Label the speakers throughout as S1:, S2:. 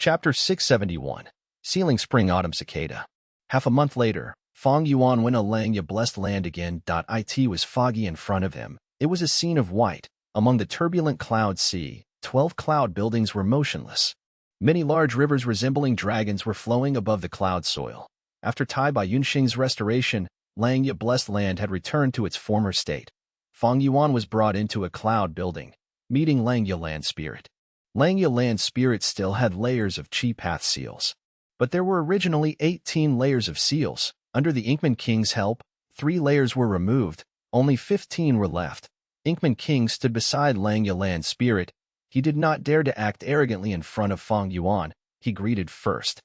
S1: Chapter 671. Sealing Spring Autumn Cicada. Half a month later, Fang Yuan went to Langya blessed land again. It was foggy in front of him. It was a scene of white. Among the turbulent cloud sea, 12 cloud buildings were motionless. Many large rivers resembling dragons were flowing above the cloud soil. After Tai Bai Yunxing's restoration, Langya blessed land had returned to its former state. Fang Yuan was brought into a cloud building, meeting Langya land spirit. Langya land spirit still had layers of chi path seals. But there were originally 18 layers of seals. Under the Inkman King's help, 3 layers were removed, only 15 were left. Inkman King stood beside Langya land spirit. He did not dare to act arrogantly in front of Fang Yuan. He greeted first.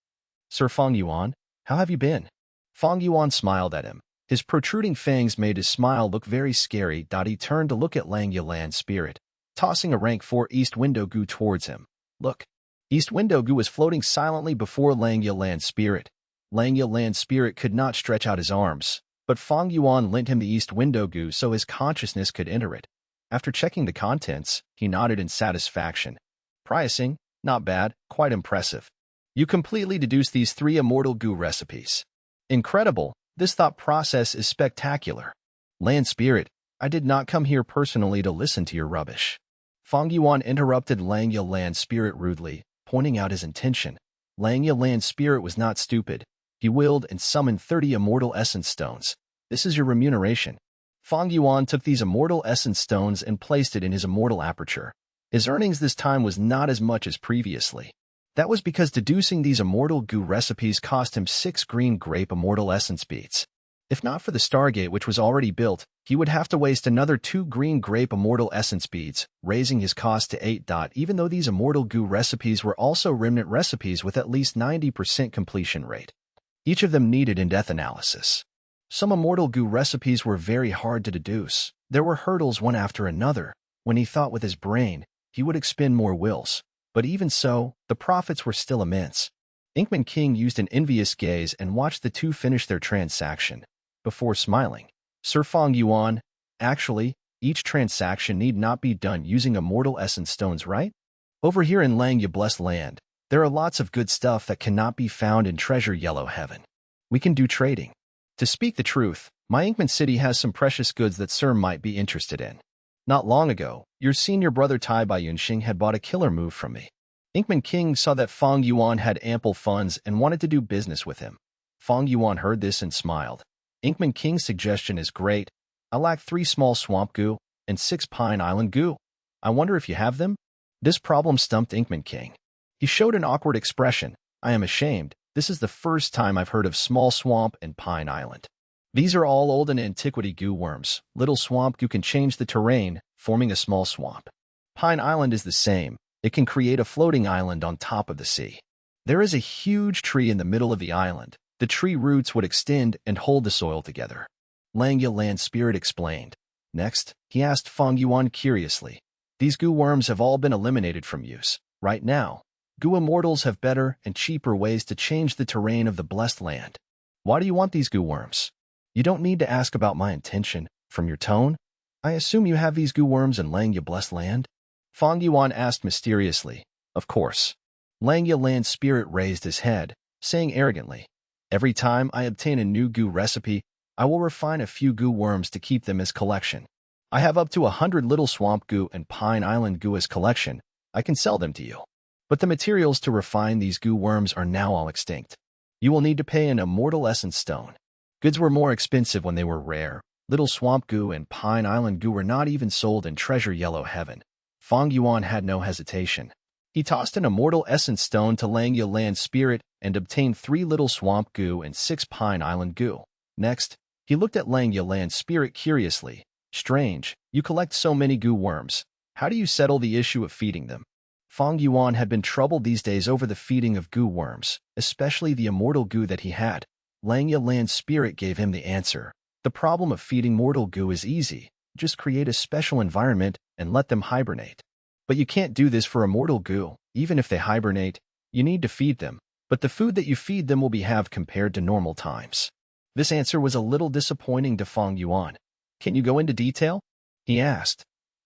S1: "Sir Fang Yuan, how have you been?" Fang Yuan smiled at him. His protruding fangs made his smile look very scary. He turned to look at Langya land spirit, tossing a rank 4 East Window Goo towards him. "Look." East Window Goo was floating silently before Langya land spirit. Langya land spirit could not stretch out his arms, but Fang Yuan lent him the East Window Goo so his consciousness could enter it. After checking the contents, he nodded in satisfaction. "Pricing, not bad, quite impressive. You completely deduced these 3 immortal goo recipes. Incredible, this thought process is spectacular. Land spirit, I did not come here personally to listen to your rubbish." Fang Yuan interrupted Langya land spirit rudely, pointing out his intention. Langya land spirit was not stupid. He willed and summoned 30 immortal essence stones. "This is your remuneration." Fang Yuan took these immortal essence stones and placed it in his immortal aperture. His earnings this time was not as much as previously. That was because deducing these immortal goo recipes cost him 6 green grape immortal essence beads. If not for the Stargate which was already built, he would have to waste another 2 green grape immortal essence beads, raising his cost to 8. Even though these immortal goo recipes were also remnant recipes with at least 90% completion rate. Each of them needed in-depth analysis. Some immortal goo recipes were very hard to deduce. There were hurdles one after another. When he thought with his brain, he would expend more wills. But even so, the profits were still immense. Inkman King used an envious gaze and watched the two finish their transaction. Before smiling, "Sir Fang Yuan, actually, each transaction need not be done using immortal essence stones, right? Over here in Langya blessed land, there are lots of good stuff that cannot be found in Treasure Yellow Heaven. We can do trading. To speak the truth, my Inkman City has some precious goods that Sir might be interested in. Not long ago, your senior brother Tai Bai Yunxing had bought a killer move from me." Inkman King saw that Fang Yuan had ample funds and wanted to do business with him. Fang Yuan heard this and smiled. "Inkman King's suggestion is great. I lack 3 small swamp goo and 6 pine island goo. I wonder if you have them?" This problem stumped Inkman King. He showed an awkward expression. "I am ashamed. This is the first time I've heard of small swamp and pine island. These are all old and antiquity goo worms. Little swamp goo can change the terrain, forming a small swamp. Pine island is the same. It can create a floating island on top of the sea. There is a huge tree in the middle of the island. The tree roots would extend and hold the soil together." Langya land spirit explained. Next, he asked Fang Yuan curiously. "These goo worms have all been eliminated from use. Right now, goo immortals have better and cheaper ways to change the terrain of the blessed land. Why do you want these goo worms? You don't need to ask about my intention. From your tone, I assume you have these goo worms in Langya blessed land?" Fang Yuan asked mysteriously. "Of course." Langya land spirit raised his head, saying arrogantly, "Every time I obtain a new goo recipe, I will refine a few goo worms to keep them as collection. I have up to 100 little swamp goo and pine island goo as collection. I can sell them to you. But the materials to refine these goo worms are now all extinct. You will need to pay an immortal essence stone. Goods were more expensive when they were rare. Little swamp goo and pine island goo were not even sold in Treasure Yellow Heaven." Fang Yuan had no hesitation. He tossed an immortal essence stone to Langya land spirit and obtained 3 little swamp goo and 6 pine island goo. Next, he looked at Langya land spirit curiously. "Strange, you collect so many goo worms. How do you settle the issue of feeding them?" Fang Yuan had been troubled these days over the feeding of goo worms, especially the immortal goo that he had. Langya land spirit gave him the answer. "The problem of feeding mortal goo is easy. Just create a special environment and let them hibernate. But you can't do this for immortal goo. Even if they hibernate, you need to feed them. But the food that you feed them will be halved compared to normal times." This answer was a little disappointing to Fang Yuan. "Can you go into detail?" he asked.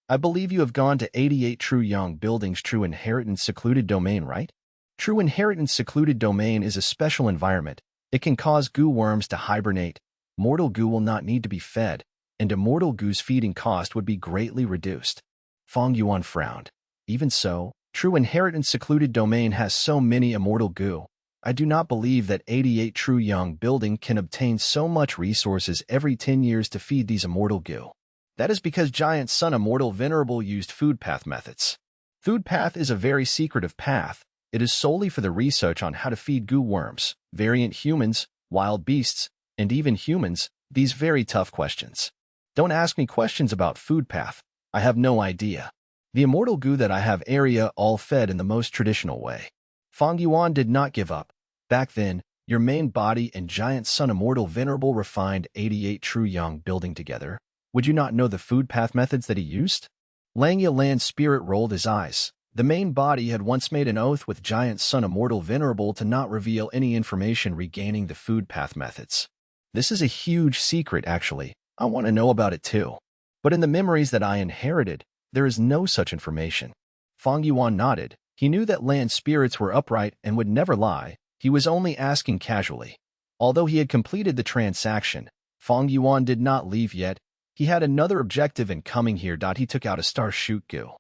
S1: "I believe you have gone to 88 True Young Buildings True Inheritance Secluded Domain, right?" True inheritance secluded domain is a special environment. It can cause goo worms to hibernate. Mortal goo will not need to be fed, and immortal goo's feeding cost would be greatly reduced. Fang Yuan frowned. Even so, true inheritance secluded domain has so many immortal goo. I do not believe that 88 true young building can obtain so much resources every 10 years to feed these immortal goo. That is because giant sun immortal venerable used food path methods. Food path is a very secretive path. It is solely for the research on how to feed goo worms, variant humans, wild beasts, and even humans, these very tough questions. Don't ask me questions about food path. I have no idea. The immortal goo that I have area all fed in the most traditional way. Fang Yuan did not give up. Back then, your main body and giant sun immortal venerable refined 88 true young building together. Would you not know the food path methods that he used? Lang Yalan's spirit rolled his eyes. The main body had once made an oath with giant sun immortal venerable to not reveal any information regaining the food path methods. This is a huge secret, actually. I want to know about it too. But in the memories that I inherited, there is no such information. Fang Yuan nodded. He knew that land spirits were upright and would never lie. He was only asking casually. Although he had completed the transaction, Fang Yuan did not leave yet. He had another objective in coming here. He took out a star shoot goo.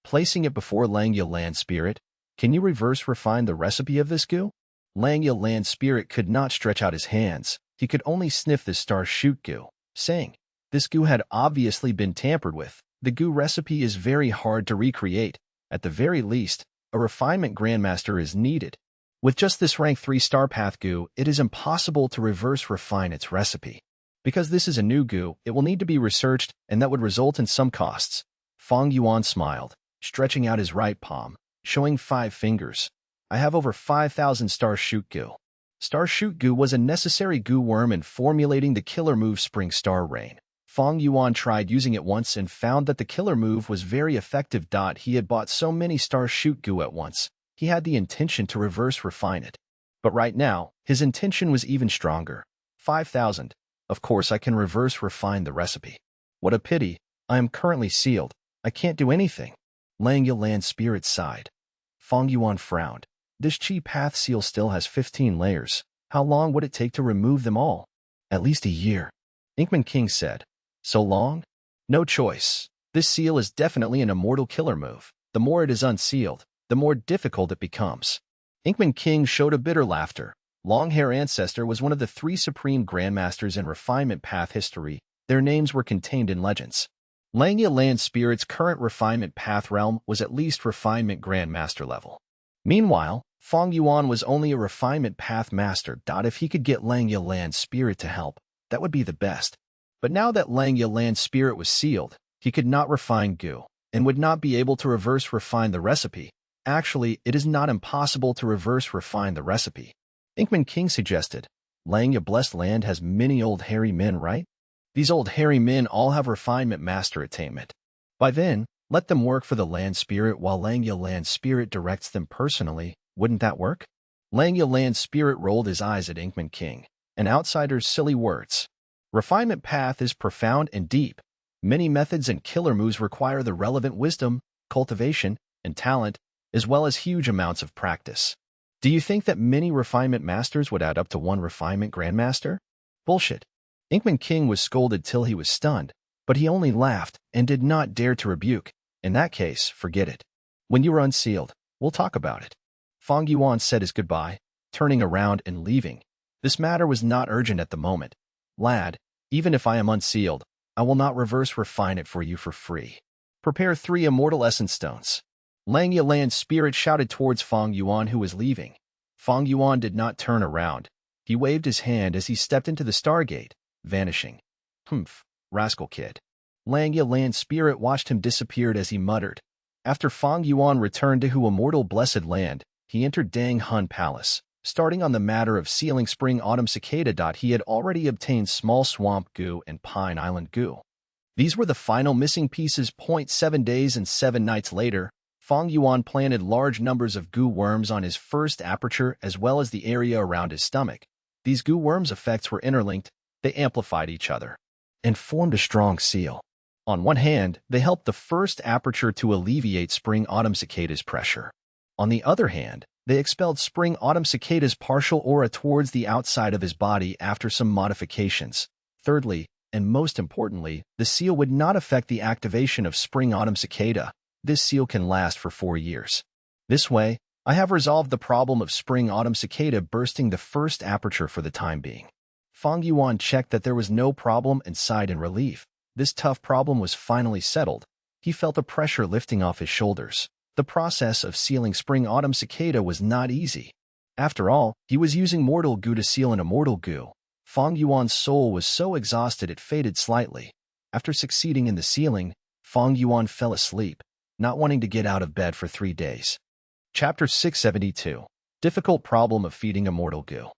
S1: Placing it before Lang Yalan spirit, can you reverse refine the recipe of this goo? Lang Yalan spirit could not stretch out his hands. He could only sniff the star shoot goo, saying, this goo had obviously been tampered with. The goo recipe is very hard to recreate. At the very least, a refinement grandmaster is needed. With just this rank 3-star path goo, it is impossible to reverse refine its recipe. Because this is a new goo, it will need to be researched, and that would result in some costs. Fang Yuan smiled, stretching out his right palm, showing 5 fingers. I have over 5,000 star shoot goo. Star shoot goo was a necessary goo worm in formulating the killer move Spring Star Rain. Fang Yuan tried using it once and found that the killer move was very effective. He had bought so many star shoot goo at once. He had the intention to reverse refine it. But right now, his intention was even stronger. 5,000. Of course I can reverse refine the recipe. What a pity. I am currently sealed. I can't do anything. Lang Yalan spirit sighed. Fang Yuan frowned. This chi path seal still has 15 layers. How long would it take to remove them all? At least a year. Inkman King said. So long? No choice. This seal is definitely an immortal killer move. The more it is unsealed, the more difficult it becomes. Inkman King showed a bitter laughter. Longhair Ancestor was one of the 3 supreme grandmasters in refinement path history. Their names were contained in legends. Lang Yalan Spirit's current refinement path realm was at least refinement grandmaster level. Meanwhile, Fang Yuan was only a refinement path master. If he could get Lang Yalan Spirit to help, that would be the best. But now that Lang Yalan Spirit was sealed, he could not refine goo, and would not be able to reverse refine the recipe. Actually, it is not impossible to reverse refine the recipe. Inkman King suggested. Lang Ya Blessed Land has many old hairy men, right? These old hairy men all have refinement master attainment. By then, let them work for the land spirit while Lang Yalan Spirit directs them personally. Wouldn't that work? Lang Yalan Spirit rolled his eyes at Inkman King. An outsider's silly words. Refinement path is profound and deep. Many methods and killer moves require the relevant wisdom, cultivation, and talent, as well as huge amounts of practice. Do you think that many refinement masters would add up to one refinement grandmaster? Bullshit. Inkman King was scolded till he was stunned, but he only laughed and did not dare to rebuke. In that case, forget it. When you are unsealed, we'll talk about it. Fang Yuan said his goodbye, turning around and leaving. This matter was not urgent at the moment. Lad, even if I am unsealed, I will not reverse refine it for you for free. Prepare 3 immortal essence stones. Lang Yalan's spirit shouted towards Fang Yuan, who was leaving. Fang Yuan did not turn around. He waved his hand as he stepped into the Stargate, vanishing. Humph, rascal kid. Lang Yalan's spirit watched him disappear as he muttered. After Fang Yuan returned to Hu Immortal Blessed Land, he entered Dang Hun Palace. Starting on the matter of sealing Spring Autumn Cicada. He had already obtained Small Swamp Goo and Pine Island Goo. These were the final missing pieces. 7 days and 7 nights later, Fang Yuan planted large numbers of goo worms on his first aperture as well as the area around his stomach. These goo worms' effects were interlinked, they amplified each other, and formed a strong seal. On one hand, they helped the first aperture to alleviate Spring Autumn Cicada's pressure. On the other hand, They expelled spring-autumn cicada's partial aura towards the outside of his body after some modifications. Thirdly, and most importantly, the seal would not affect the activation of spring-autumn cicada. This seal can last for 4 years. This way, I have resolved the problem of spring-autumn cicada bursting the first aperture for the time being. Fang Yuan checked that there was no problem and sighed in relief. This tough problem was finally settled. He felt the pressure lifting off his shoulders. The process of sealing spring-autumn cicada was not easy. After all, he was using mortal goo to seal an immortal goo. Fang Yuan's soul was so exhausted it faded slightly. After succeeding in the sealing, Fang Yuan fell asleep, not wanting to get out of bed for 3 days. Chapter 672. Difficult problem of feeding immortal goo.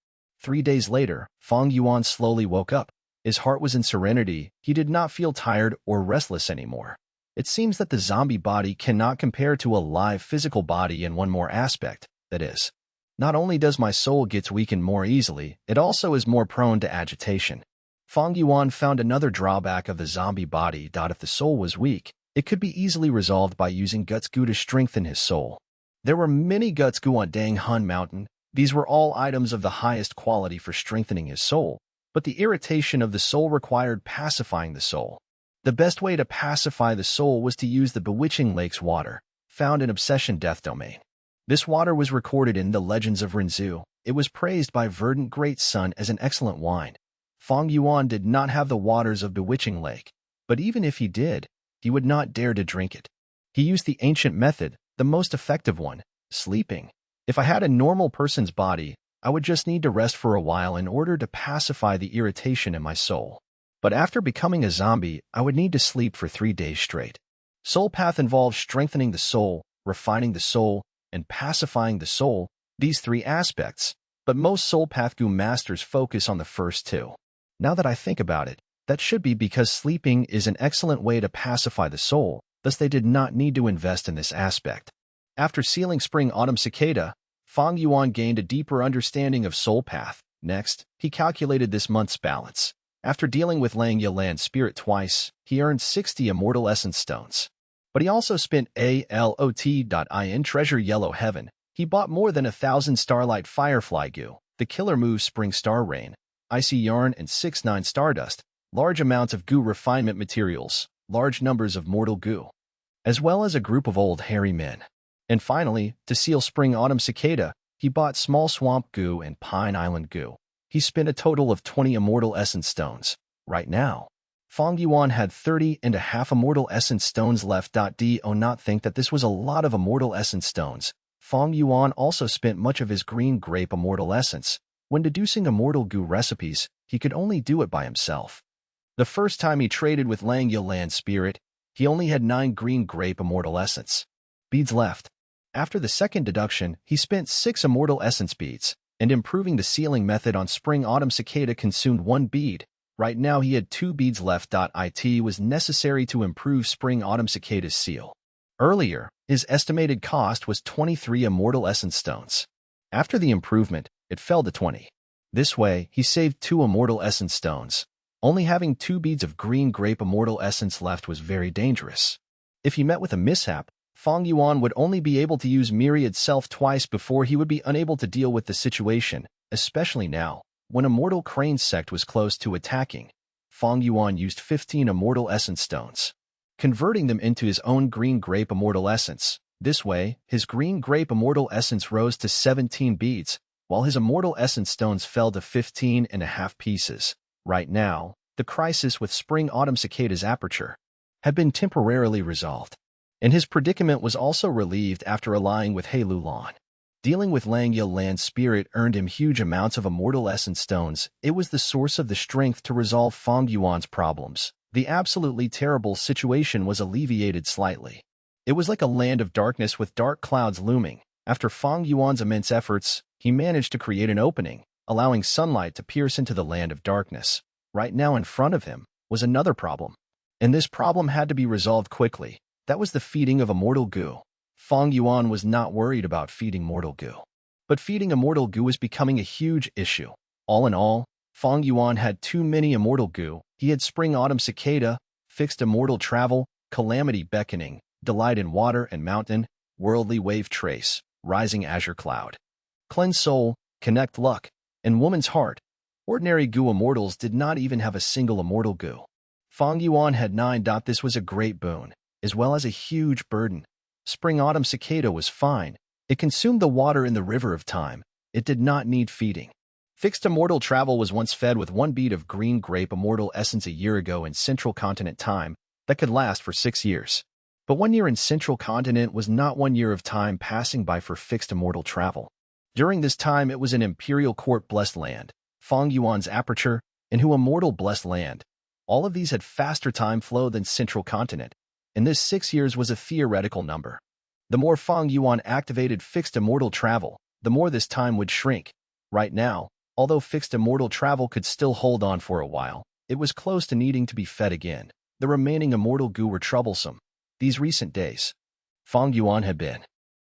S1: 3 days later, Fang Yuan slowly woke up. His heart was in serenity. He did not feel tired or restless anymore. It seems that the zombie body cannot compare to a live physical body in one more aspect, that is, not only does my soul get weakened more easily, it also is more prone to agitation. Fang Yuan found another drawback of the zombie body. If the soul was weak, it could be easily resolved by using guts goo to strengthen his soul. There were many guts goo on Dang Hun Mountain. These were all items of the highest quality for strengthening his soul, but the irritation of the soul required pacifying the soul. The best way to pacify the soul was to use the Bewitching Lake's water, found in Obsession Death Domain. This water was recorded in the Legends of Rinzhu. It was praised by Verdant Great Sun as an excellent wine. Fang Yuan did not have the waters of Bewitching Lake, but even if he did, he would not dare to drink it. He used the ancient method, the most effective one, sleeping. If I had a normal person's body, I would just need to rest for a while in order to pacify the irritation in my soul. But after becoming a zombie, I would need to sleep for 3 days straight. Soul Path involves strengthening the soul, refining the soul, and pacifying the soul, these 3 aspects, but most Soul Path Goo masters focus on the first 2. Now that I think about it, that should be because sleeping is an excellent way to pacify the soul, thus they did not need to invest in this aspect. After sealing spring-autumn cicada, Fang Yuan gained a deeper understanding of Soul Path. Next, he calculated this month's balance. After dealing with Lang Yalan Spirit twice, he earned 60 Immortal Essence Stones. But he also spent ALOT.in Treasure Yellow Heaven. He bought more than 1,000 Starlight Firefly Goo, the killer move Spring Star Rain, Icy Yarn and 6-9 Stardust, large amounts of Goo refinement materials, large numbers of Mortal Goo, as well as a group of old hairy men. And finally, to seal Spring-Autumn Cicada, he bought Small Swamp Goo and Pine Island Goo. He spent a total of 20 Immortal Essence Stones. Right now, Fang Yuan had 30.5 Immortal Essence Stones left. Do not think that this was a lot of Immortal Essence Stones. Fang Yuan also spent much of his green grape Immortal Essence. When deducing Immortal Goo recipes, he could only do it by himself. The first time he traded with Lang Yalan Spirit, he only had 9 green grape Immortal Essence beads left. After the second deduction, he spent 6 Immortal Essence beads, and improving the sealing method on Spring-Autumn Cicada consumed 1 bead. Right now he had 2 beads left. It was necessary to improve Spring-Autumn Cicada's seal. Earlier, his estimated cost was 23 Immortal Essence Stones. After the improvement, it fell to 20. This way, he saved 2 Immortal Essence Stones. Only having 2 beads of green grape Immortal Essence left was very dangerous. If he met with a mishap, Fang Yuan would only be able to use Myriad Self twice before he would be unable to deal with the situation, especially now, when Immortal Crane sect was close to attacking. Fang Yuan used 15 Immortal Essence Stones, converting them into his own green grape Immortal Essence. This way, his green grape Immortal Essence rose to 17 beads, while his Immortal Essence Stones fell to 15.5 pieces. Right now, the crisis with Spring-Autumn Cicada's aperture had been temporarily resolved, and his predicament was also relieved after allying with He Lulan. Dealing with Lang Yalan Spirit earned him huge amounts of Immortal Essence Stones. It was the source of the strength to resolve Fang Yuan's problems. The absolutely terrible situation was alleviated slightly. It was like a land of darkness with dark clouds looming. After Fang Yuan's immense efforts, he managed to create an opening, allowing sunlight to pierce into the land of darkness. Right now in front of him was another problem, and this problem had to be resolved quickly. That was the feeding of Immortal Goo. Fang Yuan was not worried about feeding Mortal Goo, but feeding Immortal Goo was becoming a huge issue. All in all, Fang Yuan had too many Immortal Goo. He had Spring-Autumn Cicada, Fixed Immortal Travel, Calamity Beckoning, Delight in Water and Mountain, Worldly Wave Trace, Rising Azure Cloud. cleanse soul, connect luck, and woman's heart. Ordinary goo immortals did not even have a single immortal goo. Fang Yuan had 9. This was a great boon, as well as a huge burden. Spring-autumn cicada was fine. It consumed the water in the river of time. It did not need feeding. Fixed immortal travel was once fed with 1 bead of green grape immortal essence a year ago in central continent time that could last for 6 years. But 1 year in central continent was not 1 year of time passing by for fixed immortal travel. During this time it was an imperial court blessed land, Fang Yuan's aperture, and who immortal blessed land. All of these had faster time flow than central continent, and this 6 years was a theoretical number. The more Fang Yuan activated fixed immortal travel, the more this time would shrink. Right now, although fixed immortal travel could still hold on for a while, it was close to needing to be fed again. The remaining immortal goo were troublesome. These recent days, Fang Yuan had been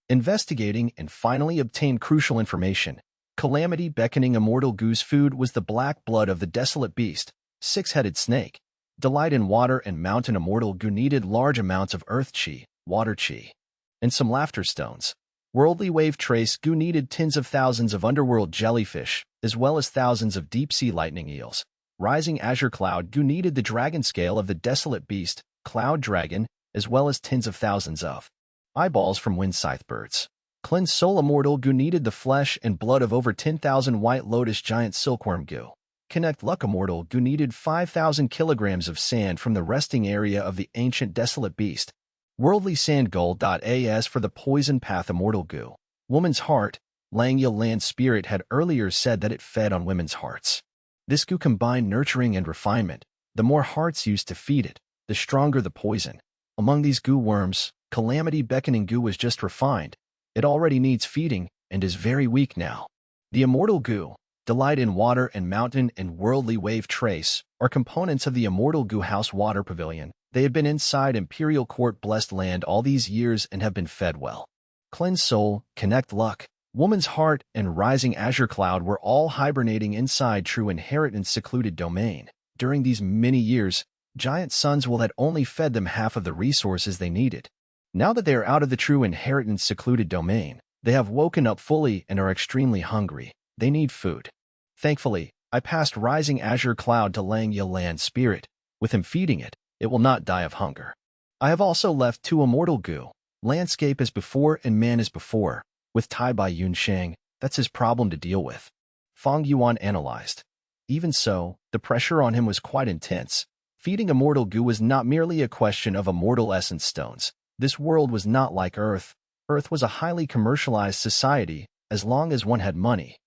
S1: investigating and finally obtained crucial information. Calamity beckoning immortal goo's food was the black blood of the desolate beast, 6-headed snake. Delight in water and mountain immortal goo needed large amounts of earth chi, water chi, and some laughter stones. Worldly wave trace goo needed tens of thousands of underworld jellyfish, as well as thousands of deep-sea lightning eels. Rising azure cloud goo needed the dragon scale of the desolate beast, cloud dragon, as well as tens of thousands of eyeballs from wind scythe birds. Cleanse soul immortal goo needed the flesh and blood of over 10,000 white lotus giant silkworm goo. Connect luck immortal goo needed 5,000 kilograms of sand from the resting area of the ancient desolate beast. Worldly sand gold.as for the poison path immortal goo. Woman's heart, Langya land spirit had earlier said that it fed on women's hearts. This goo combined nurturing and refinement. The more hearts used to feed it, the stronger the poison. Among these goo worms, calamity beckoning goo was just refined. It already needs feeding and is very weak now. The immortal goo, delight in water and mountain and worldly wave trace, are components of the immortal goo house water pavilion. They had been inside imperial court blessed land all these years and have been fed well. Cleanse soul, connect luck, woman's heart, and rising azure cloud were all hibernating inside true inheritance secluded domain. During these many years, giant suns will had only fed them half of the resources they needed. Now that they are out of the true inheritance secluded domain, they have woken up fully and are extremely hungry. They need food. Thankfully, I passed rising azure cloud to Langya land spirit. With him feeding it, it will not die of hunger. I have also left 2 immortal goo. Landscape as before and man as before. With Tai Bai Yunsheng, that's his problem to deal with. Fang Yuan analyzed. Even so, the pressure on him was quite intense. Feeding immortal goo was not merely a question of immortal essence stones. This world was not like Earth. Earth was a highly commercialized society. As long as one had money,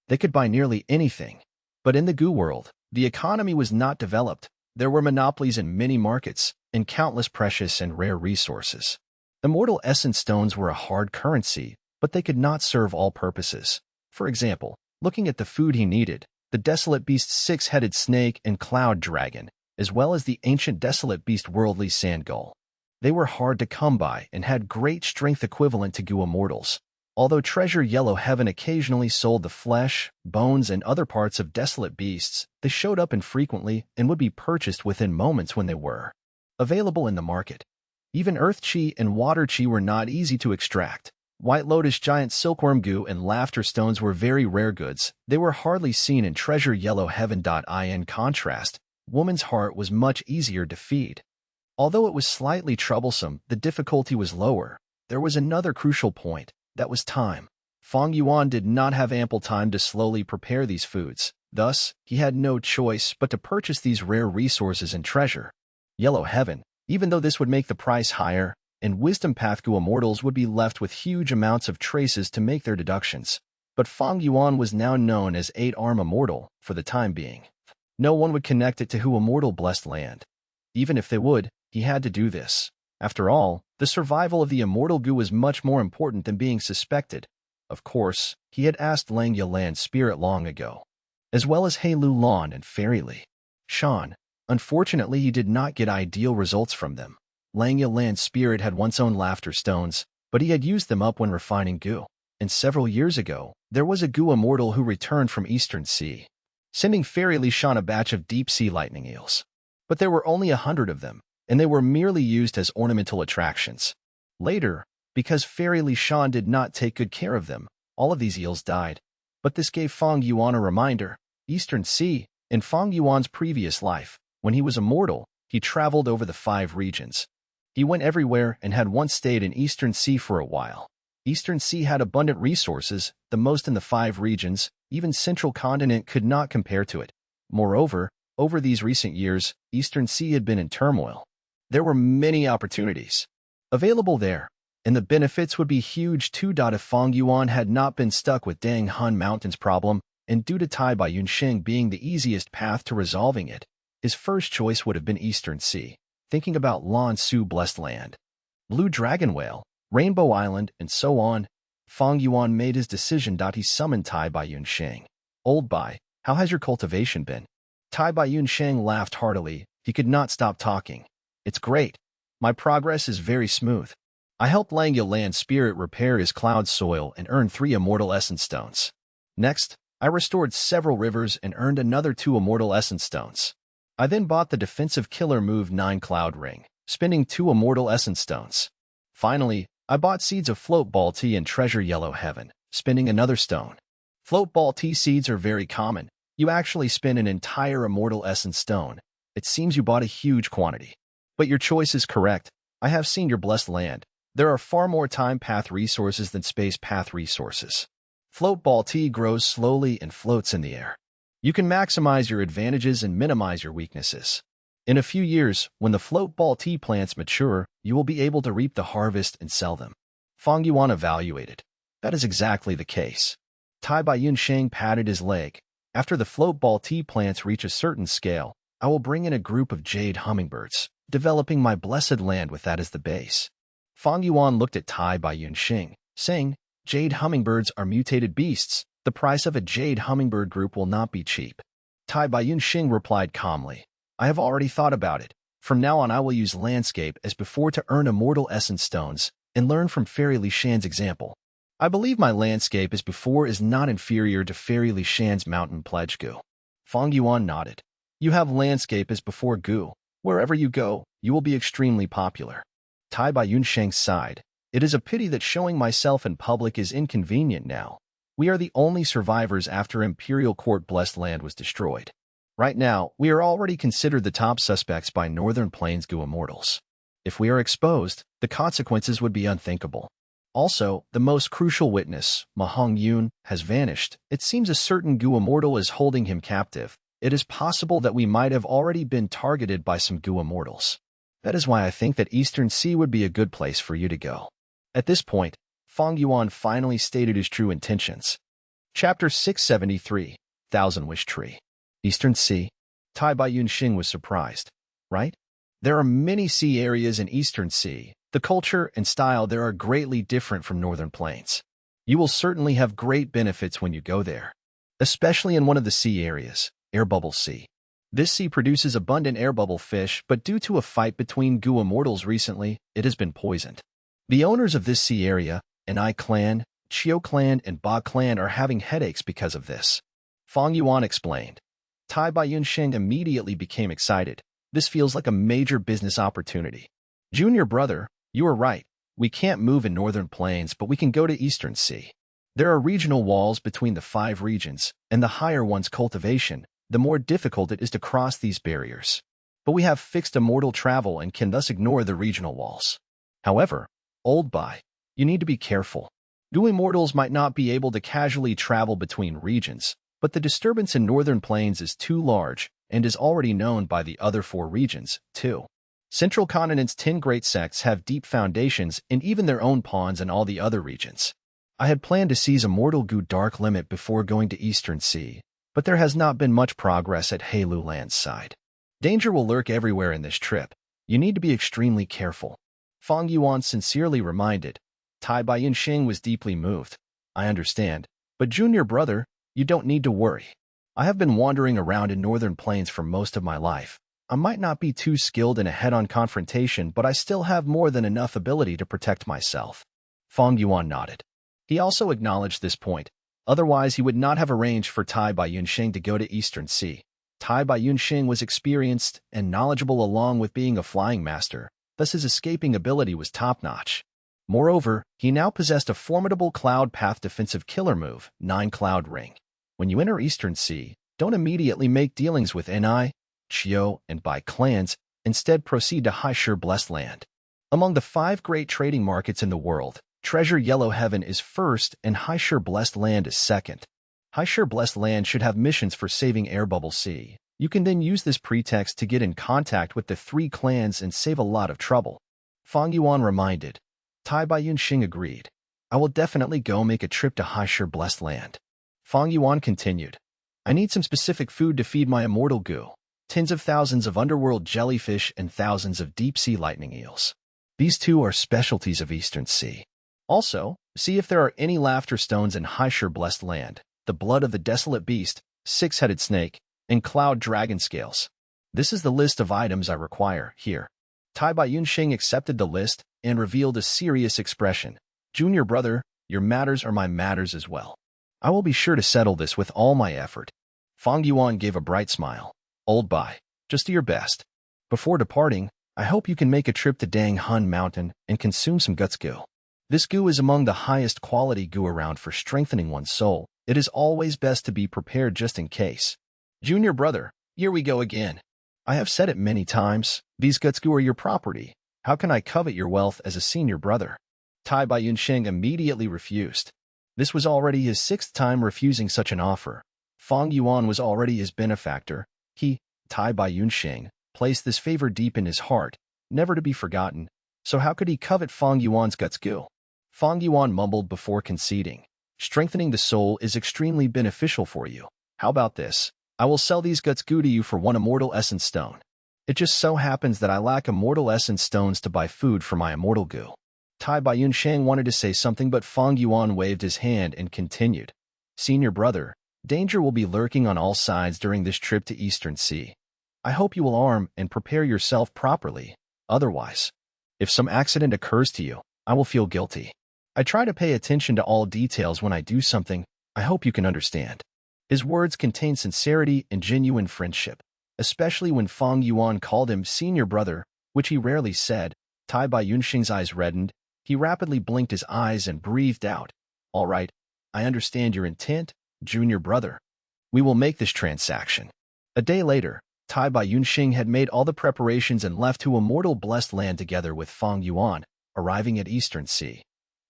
S1: they could buy nearly anything. But in the goo world, the economy was not developed. There were monopolies in many markets, and countless precious and rare resources. Immortal essence stones were a hard currency, but they could not serve all purposes. For example, looking at the food he needed, the desolate beast 6-headed snake and cloud dragon, as well as the ancient desolate beast worldly sand gull. They were hard to come by and had great strength equivalent to goo immortals. Although Treasure Yellow Heaven occasionally sold the flesh, bones, and other parts of desolate beasts, they showed up infrequently and would be purchased within moments when they were available in the market. Even earth chi and water chi were not easy to extract. White lotus giant silkworm goo and laughter stones were very rare goods. They were hardly seen in Treasure Yellow Heaven. In contrast, woman's heart was much easier to feed. Although it was slightly troublesome, the difficulty was lower. There was another crucial point. That was time. Fang Yuan did not have ample time to slowly prepare these foods. Thus, he had no choice but to purchase these rare resources and treasure. Yellow Heaven, even though this would make the price higher, and Wisdom Path goo immortals would be left with huge amounts of traces to make their deductions. But Fang Yuan was now known as 8-arm immortal for the time being. No one would connect it to who immortal blessed land. Even if they would, he had to do this. After all, the survival of the immortal goo was much more important than being suspected. Of course, he had asked Langya land spirit long ago, as well as He Lu Lan and Fairy Li Shan. Unfortunately, he did not get ideal results from them. Langya land spirit had once owned laughter stones, but he had used them up when refining goo. And several years ago, there was a goo immortal who returned from Eastern Sea, sending Fairy Li Shan a batch of deep-sea lightning eels. But there were only 100 of them, and they were merely used as ornamental attractions. Later, because Fairy Li Shan did not take good care of them, All of these eels died. But this gave Fang Yuan a reminder. Eastern Sea. In Fang Yuan's previous life, when he was immortal, he traveled over the 5 regions. He went everywhere and had once stayed in Eastern Sea for a while. Eastern Sea had abundant resources, the most in the 5 regions. Even Central Continent could not compare to it. Moreover, over these recent years, Eastern Sea had been in turmoil. There were many opportunities available there, and the benefits would be huge too. If Fang Yuan had not been stuck with Dang Hun Mountain's problem, and due to Tai Bai Yunsheng being the easiest path to resolving it, his first choice would have been Eastern Sea, thinking about Lan Su Blessed Land, Blue Dragon Whale, Rainbow Island, and so on. Fang Yuan made his decision. He summoned Tai Bai Yunsheng. Old Bai, how has your cultivation been? Tai Bai Yunsheng laughed heartily. He could not stop talking. It's great. My progress is very smooth. I helped Langya Land Spirit repair his cloud soil and earned 3 Immortal Essence Stones. Next, I restored several rivers and earned another 2 Immortal Essence Stones. I then bought the defensive killer move 9 Cloud Ring, spending 2 Immortal Essence Stones. Finally, I bought seeds of Float Ball Tea and Treasure Yellow Heaven, spending another stone. Float Ball Tea seeds are very common. You actually spend an entire Immortal Essence Stone. It seems you bought a huge quantity. But your choice is correct. I have seen your blessed land. There are far more time path resources than space path resources. Float Ball Tea grows slowly and floats in the air. You can maximize your advantages and minimize your weaknesses. In a few years, when the Float Ball Tea plants mature, you will be able to reap the harvest and sell them. Fang Yuan evaluated. That is exactly the case. Tai Bai Yunsheng patted his leg. After the Float Ball Tea plants reach a certain scale, I will bring in a group of jade hummingbirds, developing my blessed land with that as the base. Fang Yuan looked at Tai Bai Yunsheng, saying, Jade hummingbirds are mutated beasts. The price of a jade hummingbird group will not be cheap. Tai Bai Yunsheng replied calmly, I have already thought about it. From now on I will use landscape as before to earn Immortal Essence Stones and learn from Fairy Li Shan's example. I believe my landscape as before is not inferior to Fairy Li Shan's mountain pledge Gu. Fang Yuan nodded. You have landscape as before Gu. Wherever you go, you will be extremely popular. Tai Bai Yunsheng sighed. It is a pity that showing myself in public is inconvenient now. We are the only survivors after Imperial Court Blessed Land was destroyed. Right now, we are already considered the top suspects by Northern Plains Gu Immortals. If we are exposed, the consequences would be unthinkable. Also, the most crucial witness, Mahong Yun, has vanished. It seems a certain Gu Immortal is holding him captive. It is possible that we might have already been targeted by some Gu Immortals. That is why I think that Eastern Sea would be a good place for you to go. At this point, Fang Yuan finally stated his true intentions. Chapter 673, Thousand Wish Tree. Eastern Sea. Tai Bai Yunsheng was surprised. Right? There are many sea areas in Eastern Sea. The culture and style there are greatly different from Northern Plains. You will certainly have great benefits when you go there. Especially in one of the sea areas, Air Bubble Sea. This sea produces abundant air bubble fish, but due to a fight between Gu Immortals recently, it has been poisoned. The owners of this sea area, Anai Clan, Chiu Clan, and Ba Clan are having headaches because of this. Fang Yuan explained. Tai Bai Yunsheng immediately became excited. This feels like a major business opportunity. Junior brother, you are right. We can't move in Northern Plains, but we can go to Eastern Sea. There are regional walls between the 5 regions, and the higher one's cultivation, the more difficult it is to cross these barriers. But we have fixed immortal travel and can thus ignore the regional walls. However, Old Bai, you need to be careful. Gu Immortals might not be able to casually travel between regions, but the disturbance in Northern Plains is too large and is already known by the other 4 regions, too. Central Continent's 10 great sects have deep foundations and even their own pawns in all the other regions. I had planned to seize Immortal Gu Dark Limit before going to Eastern Sea, but there has not been much progress at Heilu Land's side. Danger will lurk everywhere in this trip. You need to be extremely careful. Fang Yuan sincerely reminded. Tai Bai Yunsheng was deeply moved. I understand, but junior brother, you don't need to worry. I have been wandering around in Northern Plains for most of my life. I might not be too skilled in a head-on confrontation, but I still have more than enough ability to protect myself. Fang Yuan nodded. He also acknowledged this point. Otherwise, he would not have arranged for Tai Bai Yunsheng to go to Eastern Sea. Tai Bai Yunsheng was experienced and knowledgeable along with being a flying master, thus his escaping ability was top-notch. Moreover, he now possessed a formidable cloud path defensive killer move, 9 Cloud Ring. When you enter Eastern Sea, don't immediately make dealings with Ni, Chiu, and Bai clans. Instead, proceed to Haishur Blessed Land. Among the 5 great trading markets in the world, Treasure Yellow Heaven is first and Haishur Blessed Land is second. Haishur Blessed Land should have missions for saving Air Bubble Sea. You can then use this pretext to get in contact with the 3 clans and save a lot of trouble. Fang Yuan reminded. Tai Baiyun Xing agreed. I will definitely go make a trip to Haishur Blessed Land. Fang Yuan continued. I need some specific food to feed my immortal goo. Tens of thousands of underworld jellyfish and thousands of deep-sea lightning eels. These 2 are specialties of Eastern Sea. Also, see if there are any laughter stones in Haishur Blessed Land, the blood of the desolate beast, 6-headed snake, and cloud dragon scales. This is the list of items I require here. Tai Baiyun Xing accepted the list and revealed a serious expression. Junior brother, your matters are my matters as well. I will be sure to settle this with all my effort. Fang Yuan gave a bright smile. Old Bai, just do your best. Before departing, I hope you can make a trip to Dang Hun Mountain and consume some guts goo. This goo is among the highest quality goo around for strengthening one's soul. It is always best to be prepared just in case. Junior brother, here we go again. I have said it many times, these guts goo are your property. How can I covet your wealth as a senior brother? Tai Baiyun Xing immediately refused. This was already his 6th time refusing such an offer. Fang Yuan was already his benefactor. He, Tai Baiyun Xing, placed this favor deep in his heart, never to be forgotten. So how could he covet Fang Yuan's guts goo? Fang Yuan mumbled before conceding. Strengthening the soul is extremely beneficial for you. How about this? I will sell these guts goo to you for 1 immortal essence stone. It just so happens that I lack immortal essence stones to buy food for my immortal goo. Tai Baiyun Xing wanted to say something, but Fang Yuan waved his hand and continued. Senior brother, danger will be lurking on all sides during this trip to Eastern Sea. I hope you will arm and prepare yourself properly. Otherwise, if some accident occurs to you, I will feel guilty. I try to pay attention to all details when I do something. I hope you can understand. His words contained sincerity and genuine friendship, especially when Fang Yuan called him senior brother, which he rarely said. Tai Baiyun Xing's eyes reddened. He rapidly blinked his eyes and breathed out. All right, I understand your intent, junior brother. We will make this transaction. A day later, Tai Baiyun Xing had made all the preparations and left to Immortal Blessed Land together with Fang Yuan, arriving at Eastern Sea.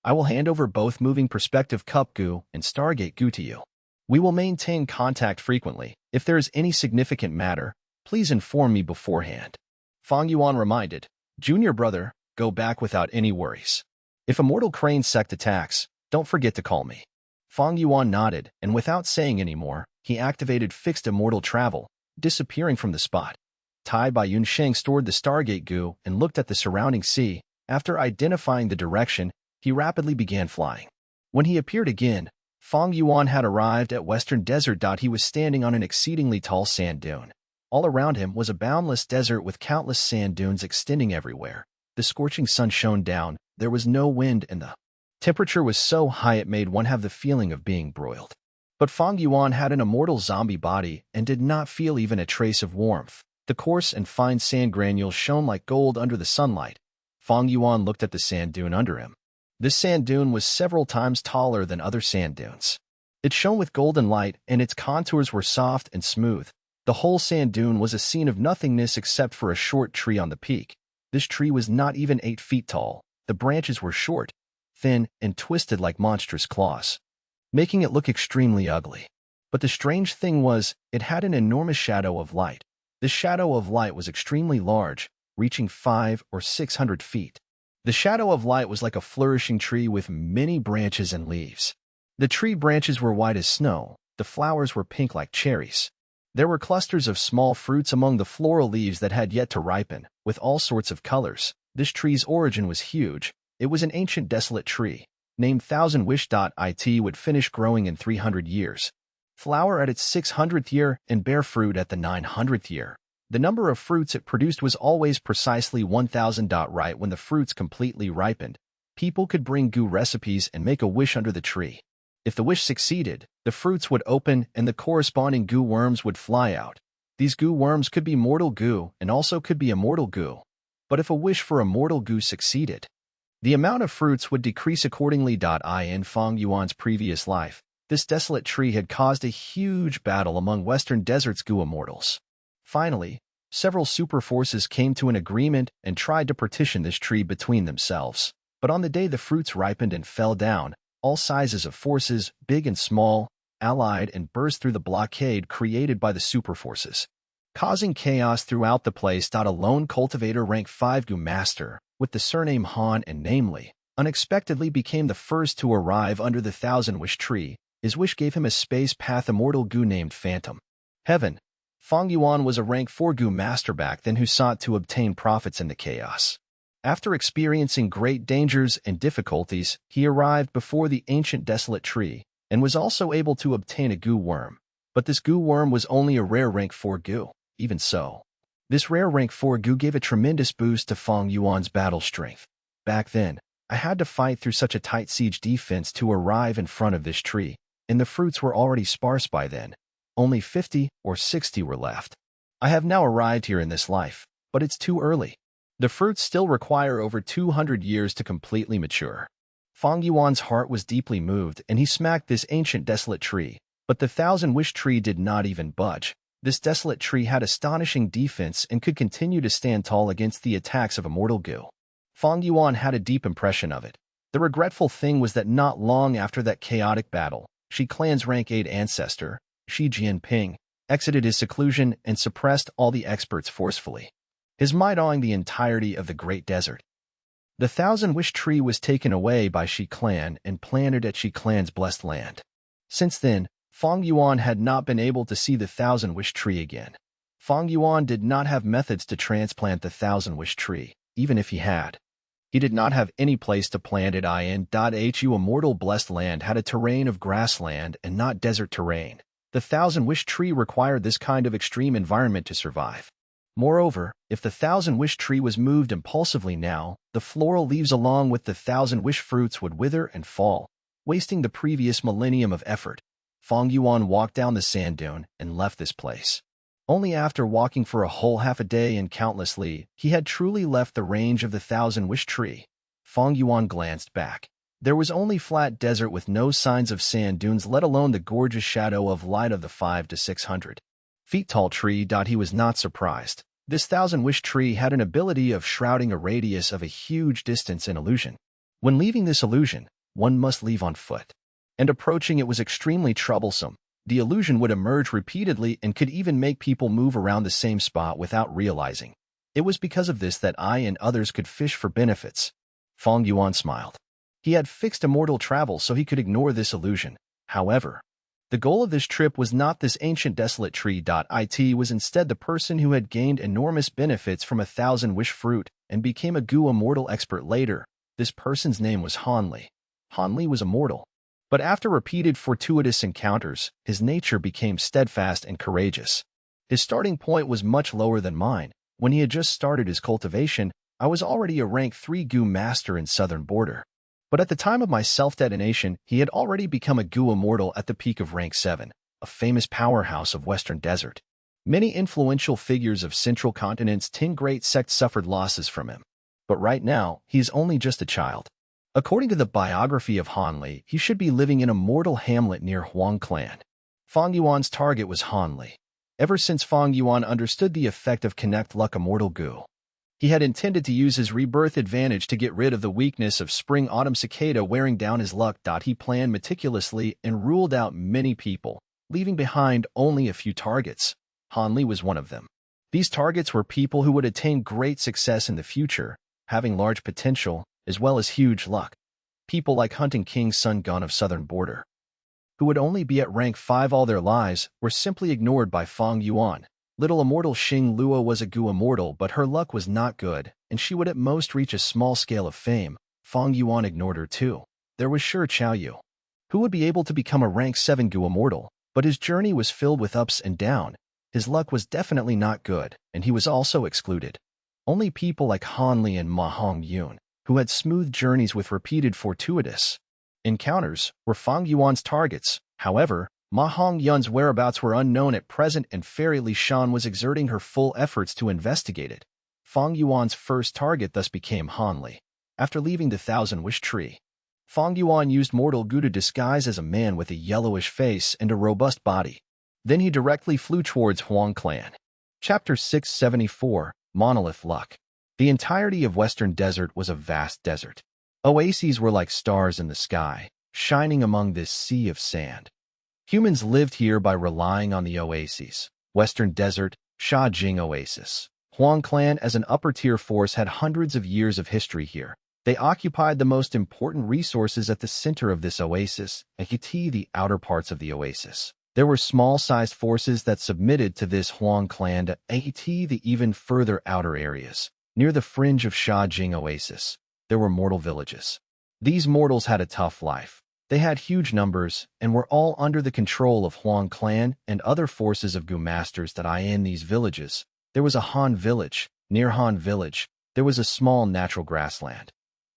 S1: I will hand over both Moving Perspective Cup goo and Stargate goo to you. We will maintain contact frequently. If there is any significant matter, please inform me beforehand. Fang Yuan reminded, Junior brother, go back without any worries. If Immortal Crane sect attacks, don't forget to call me. Fang Yuan nodded, and without saying any more, he activated Fixed Immortal Travel, disappearing from the spot. Tai Baiyun Xing stored the Stargate goo and looked at the surrounding sea. After identifying the direction, he rapidly began flying. When he appeared again, Fang Yuan had arrived at Western Desert. He was standing on an exceedingly tall sand dune. All around him was a boundless desert with countless sand dunes extending everywhere. The scorching sun shone down. There was no wind, and the temperature was so high it made one have the feeling of being broiled. But Fang Yuan had an immortal zombie body and did not feel even a trace of warmth. The coarse and fine sand granules shone like gold under the sunlight. Fang Yuan looked at the sand dune under him. This sand dune was several times taller than other sand dunes. It shone with golden light, and its contours were soft and smooth. The whole sand dune was a scene of nothingness except for a short tree on the peak. This tree was not even 8 feet tall. The branches were short, thin, and twisted like monstrous claws, making it look extremely ugly. But the strange thing was, it had an enormous shadow of light. This shadow of light was extremely large, reaching 500 or 600 feet. The shadow of light was like a flourishing tree with many branches and leaves. The tree branches were white as snow. The flowers were pink like cherries. There were clusters of small fruits among the floral leaves that had yet to ripen, with all sorts of colors. This tree's origin was huge. It was an ancient desolate tree, named Thousand Wish. It would finish growing in 300 years, flower at its 600th year, and bear fruit at the 900th year. The number of fruits it produced was always precisely 1,000. Right when the fruits completely ripened, people could bring goo recipes and make a wish under the tree. If the wish succeeded, the fruits would open and the corresponding goo worms would fly out. These goo worms could be mortal goo and also could be immortal goo. But if a wish for immortal goo succeeded, The amount of fruits would decrease accordingly. In Fang Yuan's previous life, this desolate tree had caused a huge battle among Western Desert's Gu immortals. Finally, several super forces came to an agreement and tried to partition this tree between themselves. But on the day the fruits ripened and fell down, all sizes of forces, big and small, allied and burst through the blockade created by the super forces, causing chaos throughout the place. A lone cultivator rank 5 Gu master, with the surname Han and namely, unexpectedly became the first to arrive under the Thousand Wish Tree. His wish gave him a space path immortal Gu named Phantom. Heaven. Fang Yuan was a rank 4 Gu master back then who sought to obtain profits in the chaos. After experiencing great dangers and difficulties, he arrived before the ancient desolate tree, and was also able to obtain a Gu worm. But this Gu worm was only a rare rank 4 Gu. Even so, this rare rank 4 Gu gave a tremendous boost to Fang Yuan's battle strength. Back then, I had to fight through such a tight siege defense to arrive in front of this tree, and the fruits were already sparse by then. Only 50 or 60 were left. I have now arrived here in this life, but it's too early. The fruits still require over 200 years to completely mature. Fang Yuan's heart was deeply moved, and he smacked this ancient desolate tree. But the Thousand Wish Tree did not even budge. This desolate tree had astonishing defense and could continue to stand tall against the attacks of immortal Gu. Fang Yuan had a deep impression of it. The regretful thing was that not long after that chaotic battle, Shi clan's rank 8 ancestor, Shi Jinping, exited his seclusion and suppressed all the experts forcefully, his might awing the entirety of the Great Desert. The Thousand Wish Tree was taken away by Shi clan and planted at Shi clan's blessed land. Since then, Fang Yuan had not been able to see the Thousand Wish Tree again. Fang Yuan did not have methods to transplant the Thousand Wish Tree, even if he had. He did not have any place to plant it in. Hu immortal blessed land had a terrain of grassland and not desert terrain. The Thousand Wish Tree required this kind of extreme environment to survive. Moreover, if the Thousand Wish Tree was moved impulsively now, the floral leaves along with the Thousand Wish fruits would wither and fall, wasting the previous millennium of effort. Fang Yuan walked down the sand dune and left this place. Only after walking for a whole half a day and countlessly, he had truly left the range of the Thousand Wish Tree. Fang Yuan glanced back. There was only flat desert with no signs of sand dunes, let alone the gorgeous shadow of light of the 500 to 600 feet tall tree. He was not surprised. This Thousand Wish Tree had an ability of shrouding a radius of a huge distance in illusion. When leaving this illusion, one must leave on foot. And approaching it was extremely troublesome. The illusion would emerge repeatedly and could even make people move around the same spot without realizing. It was because of this that I and others could fish for benefits. Fang Yuan smiled. He had fixed immortal travel so he could ignore this illusion. However, the goal of this trip was not this ancient desolate tree. It was instead the person who had gained enormous benefits from a Thousand Wish fruit and became a Gu immortal expert later. This person's name was Han Li. Han Li was immortal. But after repeated fortuitous encounters, his nature became steadfast and courageous. His starting point was much lower than mine. When he had just started his cultivation, I was already a rank 3 Gu master in southern border. But at the time of my self-detonation, he had already become a Gu immortal at the peak of rank 7, a famous powerhouse of Western Desert. Many influential figures of Central Continent's 10 great sects suffered losses from him. But right now, he is only just a child. According to the biography of Han Li, he should be living in a mortal hamlet near Huang Clan. Fang Yuan's target was Han Li. Ever since Fang Yuan understood the effect of Connect Luck Immortal Gu, he had intended to use his rebirth advantage to get rid of the weakness of Spring-Autumn Cicada wearing down his luck. He planned meticulously and ruled out many people, leaving behind only a few targets. Han Li was one of them. These targets were people who would attain great success in the future, having large potential, as well as huge luck. People like Hunting King Sun Gun of Southern Border, who would only be at rank 5 all their lives, were simply ignored by Fang Yuan. Little immortal Xing Luo was a Gu immortal, but her luck was not good, and she would at most reach a small scale of fame. Fang Yuan ignored her too. There was Shi Chaoyu, who would be able to become a rank 7 Gu immortal, but his journey was filled with ups and downs. His luck was definitely not good, and he was also excluded. Only people like Han Li and Ma Hongyun, who had smooth journeys with repeated fortuitous encounters, were Fang Yuan's targets. However, Ma Hongyun's whereabouts were unknown at present, and Fairy Li Shan was exerting her full efforts to investigate it. Fang Yuan's first target thus became Han Li. After leaving the Thousand-Wish Tree, Fang Yuan used mortal goo to disguise as a man with a yellowish face and a robust body. Then he directly flew towards Huang Clan. Chapter 674, Monolith Luck. The entirety of Western Desert was a vast desert. Oases were like stars in the sky, shining among this sea of sand. Humans lived here by relying on the oases. Western Desert, Shajing Oasis. Huang Clan as an upper-tier force had hundreds of years of history here. They occupied the most important resources at the center of this oasis, and the outer parts of the oasis. There were small-sized forces that submitted to this Huang Clan to the even further outer areas. Near the fringe of Shajing Oasis, there were mortal villages. These mortals had a tough life. They had huge numbers and were all under the control of Huang Clan and other forces of Gu masters that in these villages. There was a Han village. Near Han village, there was a small natural grassland.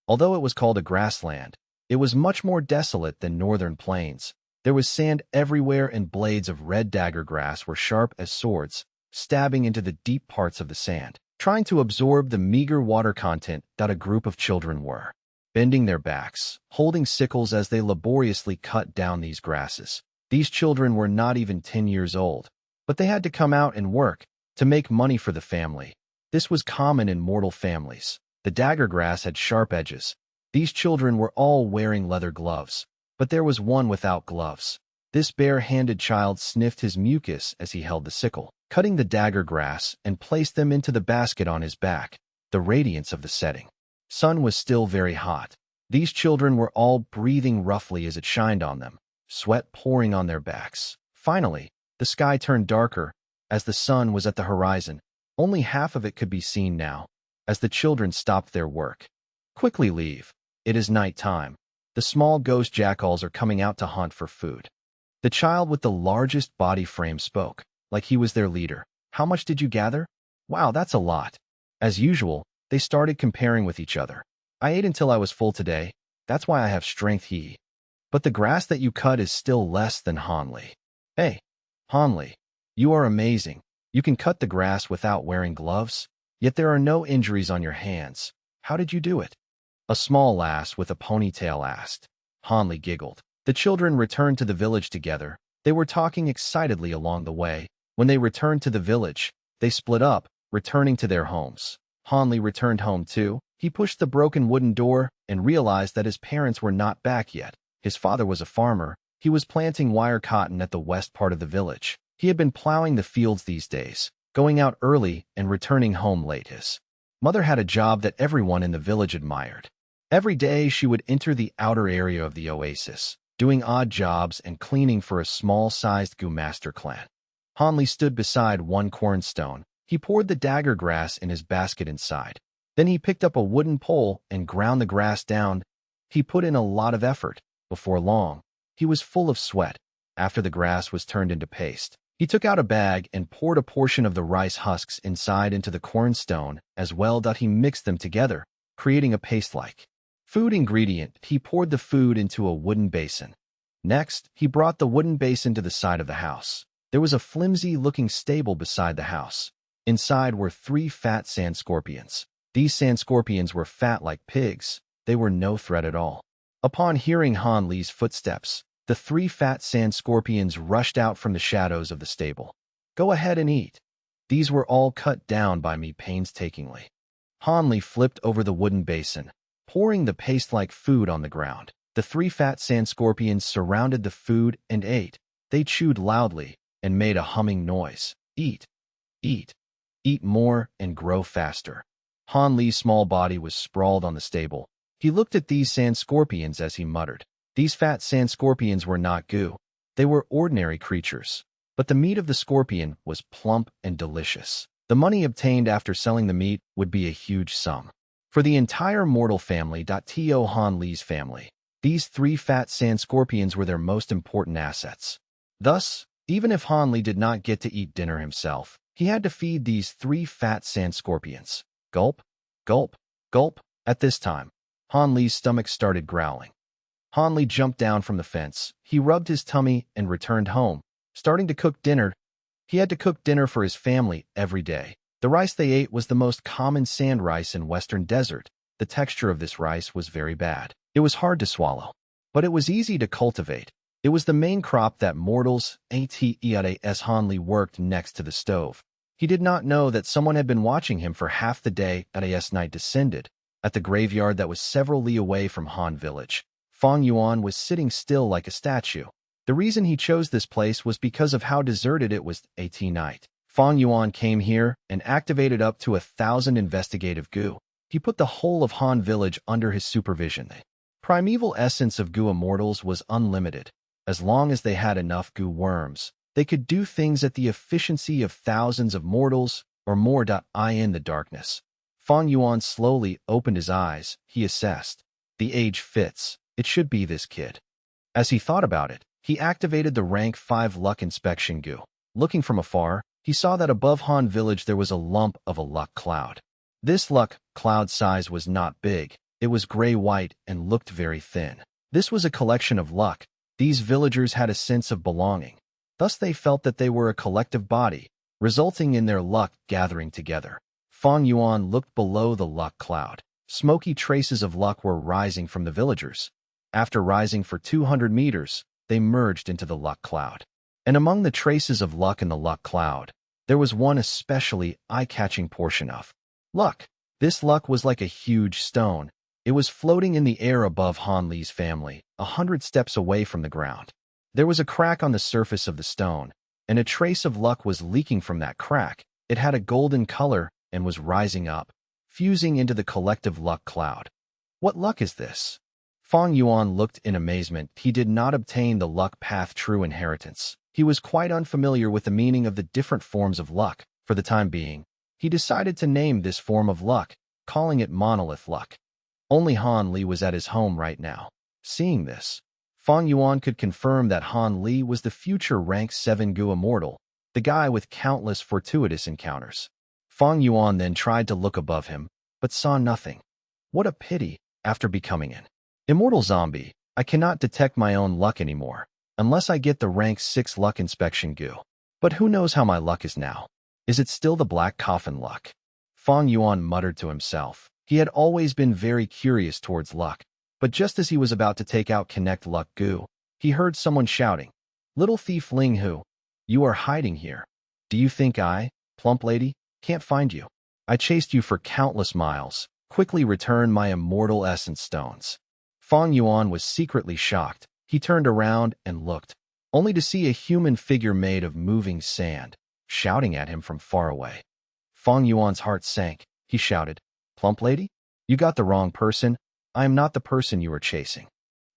S1: Although it was called a grassland, it was much more desolate than northern plains. There was sand everywhere and blades of red dagger grass were sharp as swords, stabbing into the deep parts of the sand, trying to absorb the meager water content that a group of children were. Bending their backs, holding sickles as they laboriously cut down these grasses. These children were not even 10 years old, but they had to come out and work to make money for the family. This was common in mortal families. The dagger grass had sharp edges. These children were all wearing leather gloves, but there was one without gloves. This bare-handed child sniffed his mucus as he held the sickle, cutting the dagger grass and placed them into the basket on his back. The radiance of the setting sun was still very hot. These children were all breathing roughly as it shined on them, sweat pouring on their backs. Finally, the sky turned darker as the sun was at the horizon. Only half of it could be seen now, as the children stopped their work. Quickly leave. It is night time. The small ghost jackals are coming out to hunt for food. The child with the largest body frame spoke, like he was their leader. How much did you gather? Wow, that's a lot. As usual, they started comparing with each other. I ate until I was full today. That's why I have strength. But the grass that you cut is still less than Hanli. Hey, Hanli, you are amazing. You can cut the grass without wearing gloves, yet there are no injuries on your hands. How did you do it? A small lass with a ponytail asked. Hanli giggled. The children returned to the village together. They were talking excitedly along the way. When they returned to the village, they split up, returning to their homes. Hanli returned home too. He pushed the broken wooden door and realized that his parents were not back yet. His father was a farmer. He was planting wire cotton at the west part of the village. He had been plowing the fields these days, going out early and returning home late. His mother had a job that everyone in the village admired. Every day she would enter the outer area of the oasis, doing odd jobs and cleaning for a small-sized Gu master clan. Hanli stood beside one cornstone. He poured the dagger grass in his basket inside. Then he picked up a wooden pole and ground the grass down. He put in a lot of effort. Before long, he was full of sweat. After the grass was turned into paste, he took out a bag and poured a portion of the rice husks inside into the cornstone as well. He mixed them together, creating a paste-like food ingredient. He poured the food into a wooden basin. Next, he brought the wooden basin to the side of the house. There was a flimsy-looking stable beside the house. Inside were 3 fat sand scorpions. These sand scorpions were fat like pigs. They were no threat at all. Upon hearing Hanli's footsteps, the 3 fat sand scorpions rushed out from the shadows of the stable. Go ahead and eat. These were all cut down by me painstakingly. Hanli flipped over the wooden basin, pouring the paste-like food on the ground. The 3 fat sand scorpions surrounded the food and ate. They chewed loudly and made a humming noise. Eat, eat, eat more and grow faster. Hanli's small body was sprawled on the stable. He looked at these sand scorpions as he muttered. These fat sand scorpions were not goo. They were ordinary creatures. But the meat of the scorpion was plump and delicious. The money obtained after selling the meat would be a huge sum. For the entire mortal family. Hanli's family, these 3 fat sand scorpions were their most important assets. Thus, even if Hanli did not get to eat dinner himself, he had to feed these 3 fat sand scorpions. Gulp, gulp, gulp. At this time, Hanli's stomach started growling. Hanli jumped down from the fence. He rubbed his tummy and returned home, starting to cook dinner. He had to cook dinner for his family every day. The rice they ate was the most common sand rice in Western Desert. The texture of this rice was very bad. It was hard to swallow, but it was easy to cultivate. It was the main crop that mortals, as Han Li worked next to the stove. He did not know that someone had been watching him for half the day. As night descended, at the graveyard that was several li away from Han village, Fang Yuan was sitting still like a statue. The reason he chose this place was because of how deserted it was. At night, Fang Yuan came here and activated up to 1,000 investigative goo. He put the whole of Han village under his supervision. The primeval essence of goo immortals was unlimited. As long as they had enough goo worms, they could do things at the efficiency of thousands of mortals or more. In the darkness, Fang Yuan slowly opened his eyes. He assessed. The age fits. It should be this kid. As he thought about it, he activated the rank 5 luck inspection goo. Looking from afar, he saw that above Han village there was a lump of a luck cloud. This luck cloud size was not big. It was gray-white and looked very thin. This was a collection of luck. These villagers had a sense of belonging. Thus they felt that they were a collective body, resulting in their luck gathering together. Fang Yuan looked below the luck cloud. Smoky traces of luck were rising from the villagers. After rising for 200 meters, they merged into the luck cloud. And among the traces of luck in the luck cloud, there was one especially eye-catching portion of luck. This luck was like a huge stone. It was floating in the air above Han Li's family, 100 steps away from the ground. There was a crack on the surface of the stone, and a trace of luck was leaking from that crack. It had a golden color and was rising up, fusing into the collective luck cloud. What luck is this? Fang Yuan looked in amazement. He did not obtain the luck path true inheritance. He was quite unfamiliar with the meaning of the different forms of luck. For the time being, he decided to name this form of luck, calling it monolith luck. Only Han Li was at his home right now. Seeing this, Fang Yuan could confirm that Han Li was the future rank 7 goo immortal, the guy with countless fortuitous encounters. Fang Yuan then tried to look above him, but saw nothing. What a pity. After becoming an immortal zombie, I cannot detect my own luck anymore, unless I get the rank 6 luck inspection goo. But who knows how my luck is now? Is it still the black coffin luck? Fang Yuan muttered to himself. He had always been very curious towards luck, but just as he was about to take out Connect Luck Goo, he heard someone shouting, "Little thief Ling Hu, you are hiding here. Do you think I, plump lady, can't find you? I chased you for countless miles. Quickly return my immortal essence stones." Fang Yuan was secretly shocked. He turned around and looked, only to see a human figure made of moving sand, shouting at him from far away. Fang Yuan's heart sank. He shouted, "Plump lady? You got the wrong person. I am not the person you are chasing."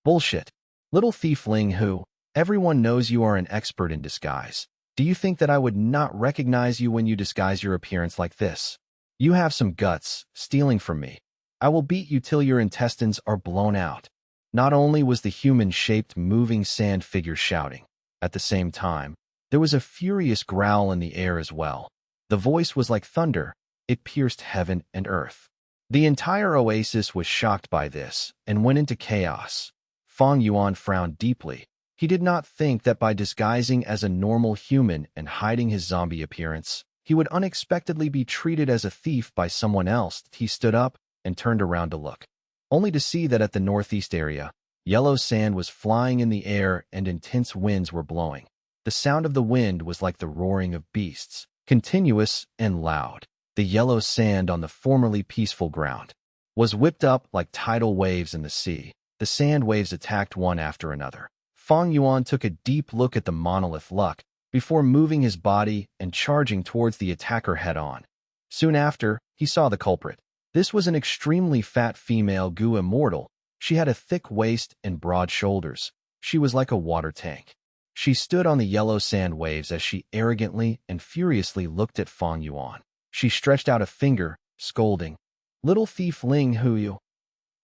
S1: "Bullshit. Little thief Ling Hu, everyone knows you are an expert in disguise. Do you think that I would not recognize you when you disguise your appearance like this? You have some guts, stealing from me. I will beat you till your intestines are blown out." Not only was the human-shaped moving sand figure shouting, at the same time, there was a furious growl in the air as well. The voice was like thunder. It pierced heaven and earth. The entire oasis was shocked by this and went into chaos. Fang Yuan frowned deeply. He did not think that by disguising as a normal human and hiding his zombie appearance, he would unexpectedly be treated as a thief by someone else. He stood up and turned around to look, only to see that at the northeast area, yellow sand was flying in the air and intense winds were blowing. The sound of the wind was like the roaring of beasts, continuous and loud. The yellow sand on the formerly peaceful ground was whipped up like tidal waves in the sea. The sand waves attacked one after another. Fang Yuan took a deep look at the monolith luck before moving his body and charging towards the attacker head-on. Soon after, he saw the culprit. This was an extremely fat female goo immortal. She had a thick waist and broad shoulders. She was like a water tank. She stood on the yellow sand waves as she arrogantly and furiously looked at Fang Yuan. She stretched out a finger, scolding, "Little thief Ling Hu you."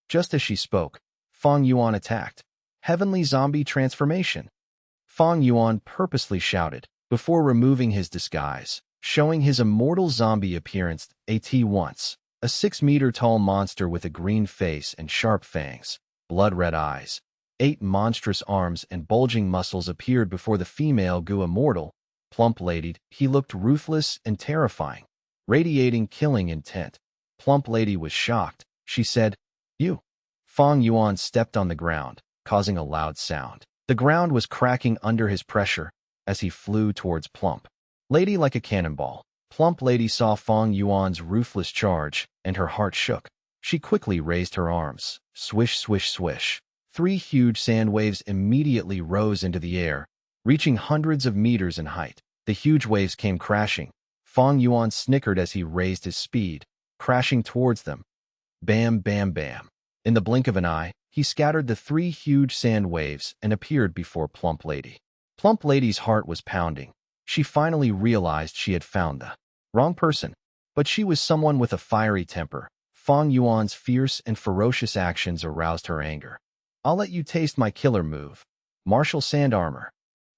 S1: Just as she spoke, Fang Yuan attacked. Heavenly zombie transformation. Fang Yuan purposely shouted, before removing his disguise, showing his immortal zombie appearance. At once, a 6-meter-tall monster with a green face and sharp fangs, blood-red eyes, 8 monstrous arms and bulging muscles appeared before the female goo immortal. Plump-ladied, he looked ruthless and terrifying, radiating killing intent. Plump Lady was shocked. she said. You. Fang Yuan stepped on the ground, causing a loud sound. The ground was cracking under his pressure as he flew towards Plump Lady like a cannonball. Plump Lady saw Fang Yuan's ruthless charge, and her heart shook. She quickly raised her arms. Swish, swish, swish. 3 huge sand waves immediately rose into the air, reaching hundreds of meters in height. The huge waves came crashing. Fang Yuan snickered as he raised his speed, crashing towards them. Bam, bam, bam. In the blink of an eye, he scattered the 3 huge sand waves and appeared before Plump Lady. Plump Lady's heart was pounding. She finally realized she had found the wrong person, but she was someone with a fiery temper. Fang Yuan's fierce and ferocious actions aroused her anger. I'll let you taste my killer move, martial sand armor,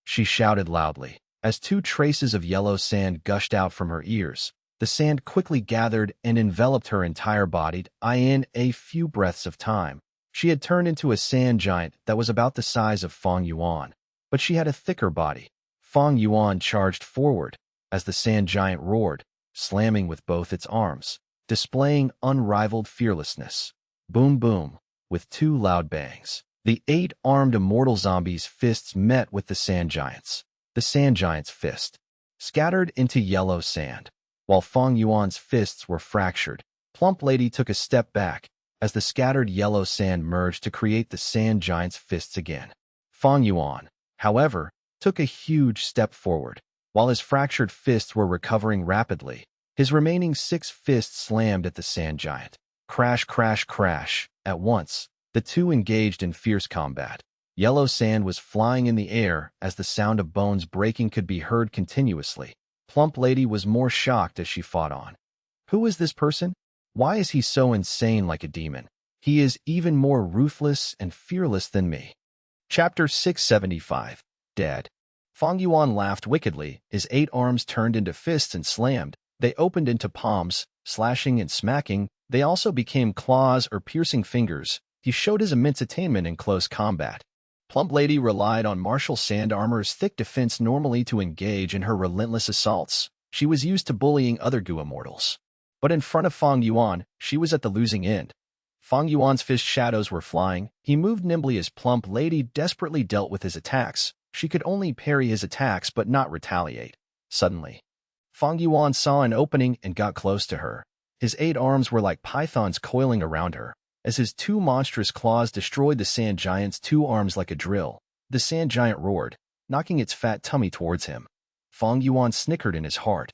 S1: she shouted loudly. As 2 traces of yellow sand gushed out from her ears, the sand quickly gathered and enveloped her entire body. In a few breaths of time, she had turned into a sand giant that was about the size of Fang Yuan, but she had a thicker body. Fang Yuan charged forward as the sand giant roared, slamming with both its arms, displaying unrivaled fearlessness. Boom, boom, with 2 loud bangs. The 8-armed immortal zombie's fists met with the sand giant's. The sand giant's fist scattered into yellow sand, while Fang Yuan's fists were fractured. Plump Lady took a step back as the scattered yellow sand merged to create the sand giant's fists again. Fang Yuan, however, took a huge step forward. While his fractured fists were recovering rapidly, his remaining 6 fists slammed at the sand giant. Crash, crash, crash. At once, the 2 engaged in fierce combat. Yellow sand was flying in the air as the sound of bones breaking could be heard continuously. Plump Lady was more shocked as she fought on. Who is this person? Why is he so insane like a demon? He is even more ruthless and fearless than me. Chapter 675. Dead. Fang Yuan laughed wickedly. His 8 arms turned into fists and slammed. They opened into palms, slashing and smacking. They also became claws or piercing fingers. He showed his immense attainment in close combat. Plump Lady relied on martial sand armor's thick defense normally to engage in her relentless assaults. She was used to bullying other Gu immortals. But in front of Fang Yuan, she was at the losing end. Fang Yuan's fist shadows were flying. He moved nimbly as Plump Lady desperately dealt with his attacks. She could only parry his attacks but not retaliate. Suddenly, Fang Yuan saw an opening and got close to her. His 8 arms were like pythons coiling around her. As his 2 monstrous claws destroyed the sand giant's 2 arms like a drill, the sand giant roared, knocking its fat tummy towards him. Fang Yuan snickered in his heart.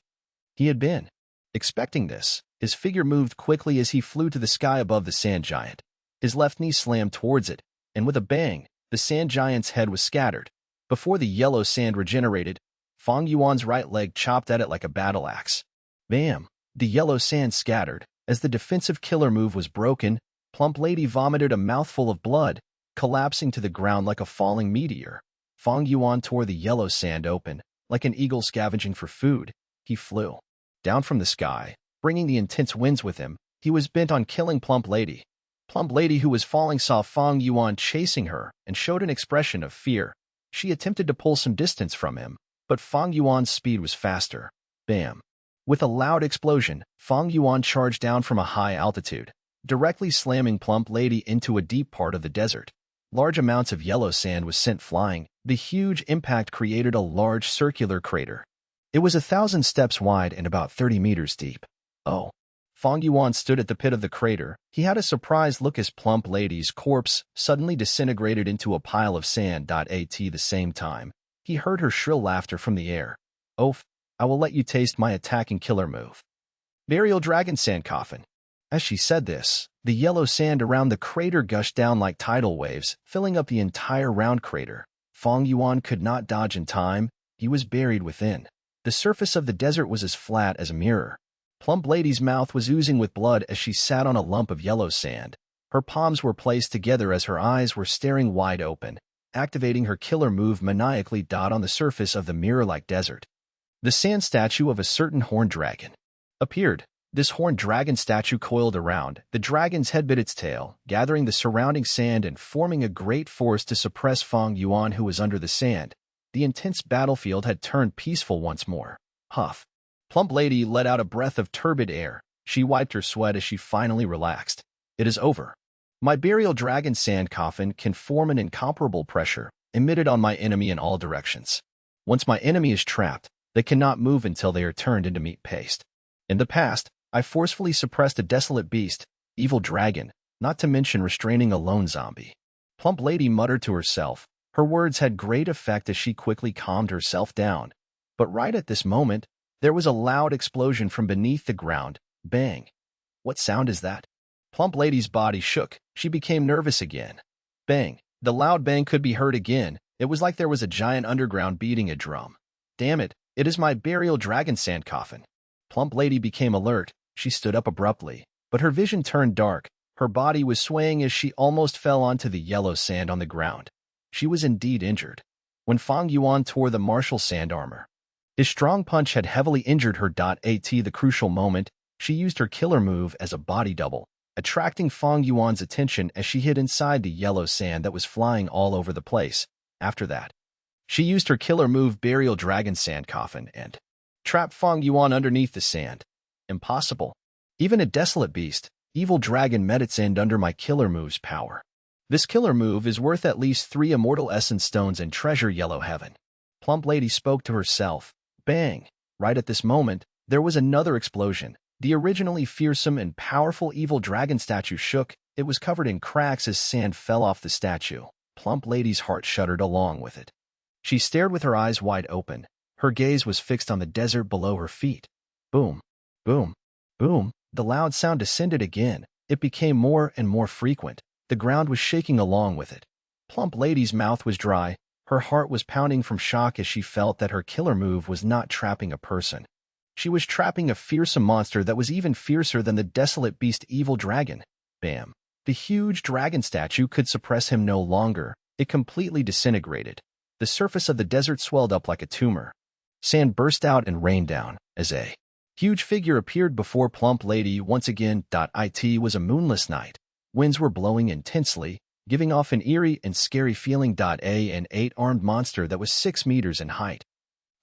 S1: He had been expecting this. His figure moved quickly as he flew to the sky above the sand giant. His left knee slammed towards it, and with a bang, the sand giant's head was scattered. Before the yellow sand regenerated, Fang Yuan's right leg chopped at it like a battle axe. Bam! The yellow sand scattered. As the defensive killer move was broken, Plump Lady vomited a mouthful of blood, collapsing to the ground like a falling meteor. Fang Yuan tore the yellow sand open. Like an eagle scavenging for food, he flew down from the sky, bringing the intense winds with him. He was bent on killing Plump Lady. Plump Lady, who was falling, saw Fang Yuan chasing her and showed an expression of fear. She attempted to pull some distance from him, but Fang Yuan's speed was faster. Bam! With a loud explosion, Fang Yuan charged down from a high altitude, directly slamming Plump Lady into a deep part of the desert. Large amounts of yellow sand was sent flying. The huge impact created a large circular crater. It was 1,000 steps wide and about 30 meters deep. Oh. Fang Yuan stood at the pit of the crater. He had a surprised look as Plump Lady's corpse suddenly disintegrated into a pile of sand. At the same time, he heard her shrill laughter from the air. Oh, I will let you taste my attacking killer move. Burial Dragon Sand Coffin. As she said this, the yellow sand around the crater gushed down like tidal waves, filling up the entire round crater. Fang Yuan could not dodge in time. He was buried within. The surface of the desert was as flat as a mirror. Plump Lady's mouth was oozing with blood as she sat on a lump of yellow sand. Her palms were placed together as her eyes were staring wide open, activating her killer move maniacally. On the surface of the mirror-like desert, the sand statue of a certain horned dragon appeared. This horned dragon statue coiled around. The dragon's head bit its tail, gathering the surrounding sand and forming a great force to suppress Fang Yuan, who was under the sand. The intense battlefield had turned peaceful once more. Huff. Plump Lady let out a breath of turbid air. She wiped her sweat as she finally relaxed. It is over. My burial dragon sand coffin can form an incomparable pressure, emitted on my enemy in all directions. Once my enemy is trapped, they cannot move until they are turned into meat paste. In the past, I forcefully suppressed a desolate beast, evil dragon, not to mention restraining a lone zombie. Plump Lady muttered to herself. Her words had great effect as she quickly calmed herself down. But right at this moment, there was a loud explosion from beneath the ground. Bang! What sound is that? Plump Lady's body shook. She became nervous again. Bang! The loud bang could be heard again. It was like there was a giant underground beating a drum. Damn it, it is my burial dragon sand coffin. Plump Lady became alert. She stood up abruptly, but her vision turned dark. Her body was swaying as she almost fell onto the yellow sand on the ground. She was indeed injured. When Fang Yuan tore the martial sand armor, his strong punch had heavily injured her. At the crucial moment, she used her killer move as a body double, attracting Fang Yuan's attention as she hid inside the yellow sand that was flying all over the place. After that, she used her killer move burial dragon sand coffin and trapped Fang Yuan underneath the sand. Impossible. Even a desolate beast, evil dragon met its end under my killer move's power. This killer move is worth at least 3 immortal essence stones and treasure yellow heaven. Plump Lady spoke to herself. Bang! Right at this moment, there was another explosion. The originally fearsome and powerful evil dragon statue shook. It was covered in cracks as sand fell off the statue. Plump Lady's heart shuddered along with it. She stared with her eyes wide open. Her gaze was fixed on the desert below her feet. Boom! Boom! Boom! The loud sound descended again. It became more and more frequent. The ground was shaking along with it. Plump Lady's mouth was dry. Her heart was pounding from shock as she felt that her killer move was not trapping a person. She was trapping a fearsome monster that was even fiercer than the desolate beast evil dragon. Bam! The huge dragon statue could suppress him no longer. It completely disintegrated. The surface of the desert swelled up like a tumor. Sand burst out and rained down as a huge figure appeared before Plump Lady once again. It was a moonless night. Winds were blowing intensely, giving off an eerie and scary feeling. An 8-armed monster that was 6 meters in height.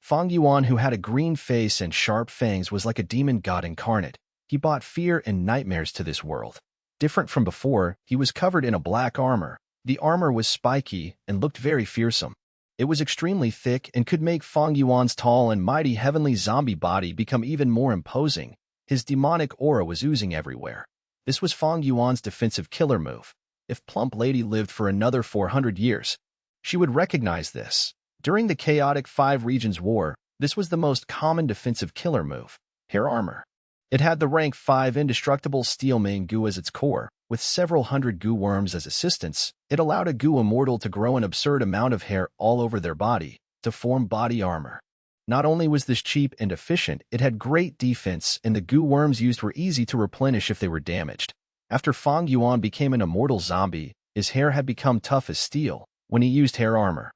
S1: Fang Yuan, who had a green face and sharp fangs, was like a demon god incarnate. He brought fear and nightmares to this world. Different from before, he was covered in a black armor. The armor was spiky and looked very fearsome. It was extremely thick and could make Fang Yuan's tall and mighty heavenly zombie body become even more imposing. His demonic aura was oozing everywhere. This was Fang Yuan's defensive killer move. If Plump Lady lived for another 400 years, she would recognize this. During the chaotic 5 Regions War, this was the most common defensive killer move, hair armor. It had the rank 5 indestructible steel main goo as its core, with several hundred goo worms as assistants. It allowed a goo immortal to grow an absurd amount of hair all over their body, to form body armor. Not only was this cheap and efficient, it had great defense, and the goo worms used were easy to replenish if they were damaged. After Fang Yuan became an immortal zombie, his hair had become tough as steel. When he used hair armor,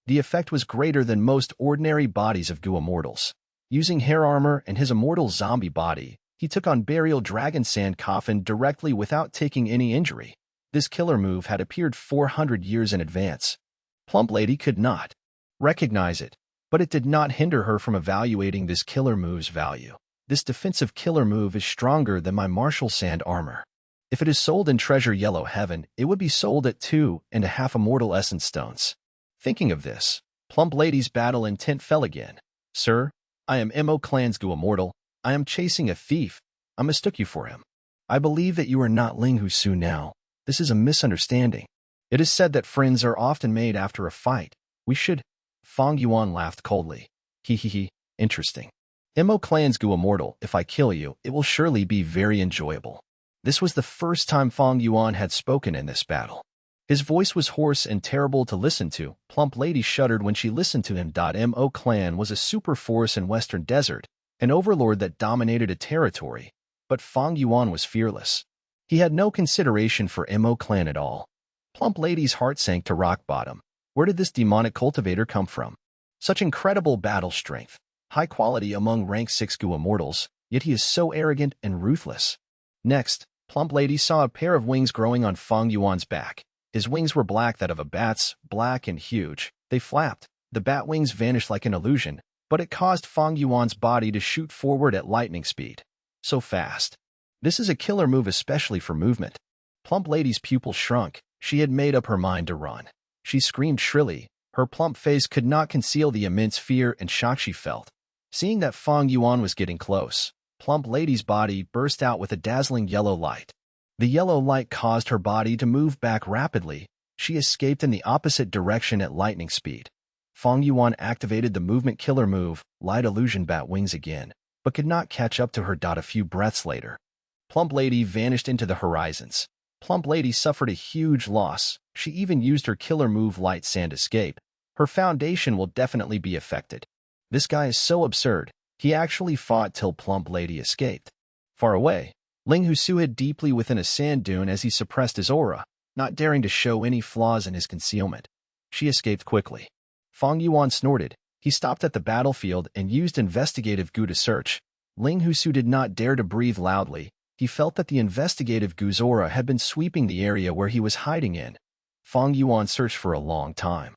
S1: the effect was greater than most ordinary bodies of goo immortals. Using hair armor and his immortal zombie body, he took on burial dragon sand coffin directly without taking any injury. This killer move had appeared 400 years in advance. Plump Lady could not recognize it, but it did not hinder her from evaluating this killer move's value. This defensive killer move is stronger than my martial sand armor. If it is sold in treasure yellow heaven, it would be sold at 2.5 immortal essence stones. Thinking of this, Plump Lady's battle intent fell again. Sir, I am Mo Clan's Goo Immortal. I am chasing a thief. I mistook you for him. I believe that you are not Ling Hu Su now. This is a misunderstanding. It is said that friends are often made after a fight. We should... Fang Yuan laughed coldly. He. Interesting. Mo Clan's Goo Immortal, if I kill you, it will surely be very enjoyable. This was the first time Fang Yuan had spoken in this battle. His voice was hoarse and terrible to listen to. Plump Lady shuddered when she listened to him. Mo Clan was a super force in Western Desert, an overlord that dominated a territory, but Fang Yuan was fearless. He had no consideration for Mo Clan at all. Plump Lady's heart sank to rock bottom. Where did this demonic cultivator come from? Such incredible battle strength, high quality among rank 6 Goo Immortals, yet he is so arrogant and ruthless. Next, Plump Lady saw a pair of wings growing on Fang Yuan's back. His wings were black, that of a bat's, black and huge. They flapped. The bat wings vanished like an illusion, but it caused Fang Yuan's body to shoot forward at lightning speed. So fast. This is a killer move especially for movement. Plump Lady's pupils shrunk. She had made up her mind to run. She screamed shrilly. Her plump face could not conceal the immense fear and shock she felt. Seeing that Fang Yuan was getting close, Plump Lady's body burst out with a dazzling yellow light. The yellow light caused her body to move back rapidly. She escaped in the opposite direction at lightning speed. Fang Yuan activated the movement killer move, Light Illusion Bat Wings again, but could not catch up to her. A few breaths later, Plump Lady vanished into the horizons. Plump Lady suffered a huge loss. She even used her killer move Light Sand Escape. Her foundation will definitely be affected. This guy is so absurd. He actually fought till Plump Lady escaped. Far away, Ling Husu hid deeply within a sand dune as he suppressed his aura, not daring to show any flaws in his concealment. She escaped quickly. Fang Yuan snorted. He stopped at the battlefield and used investigative goo to search. Ling Husu did not dare to breathe loudly. He felt that the investigative goo's aura had been sweeping the area where he was hiding in. Fang Yuan searched for a long time.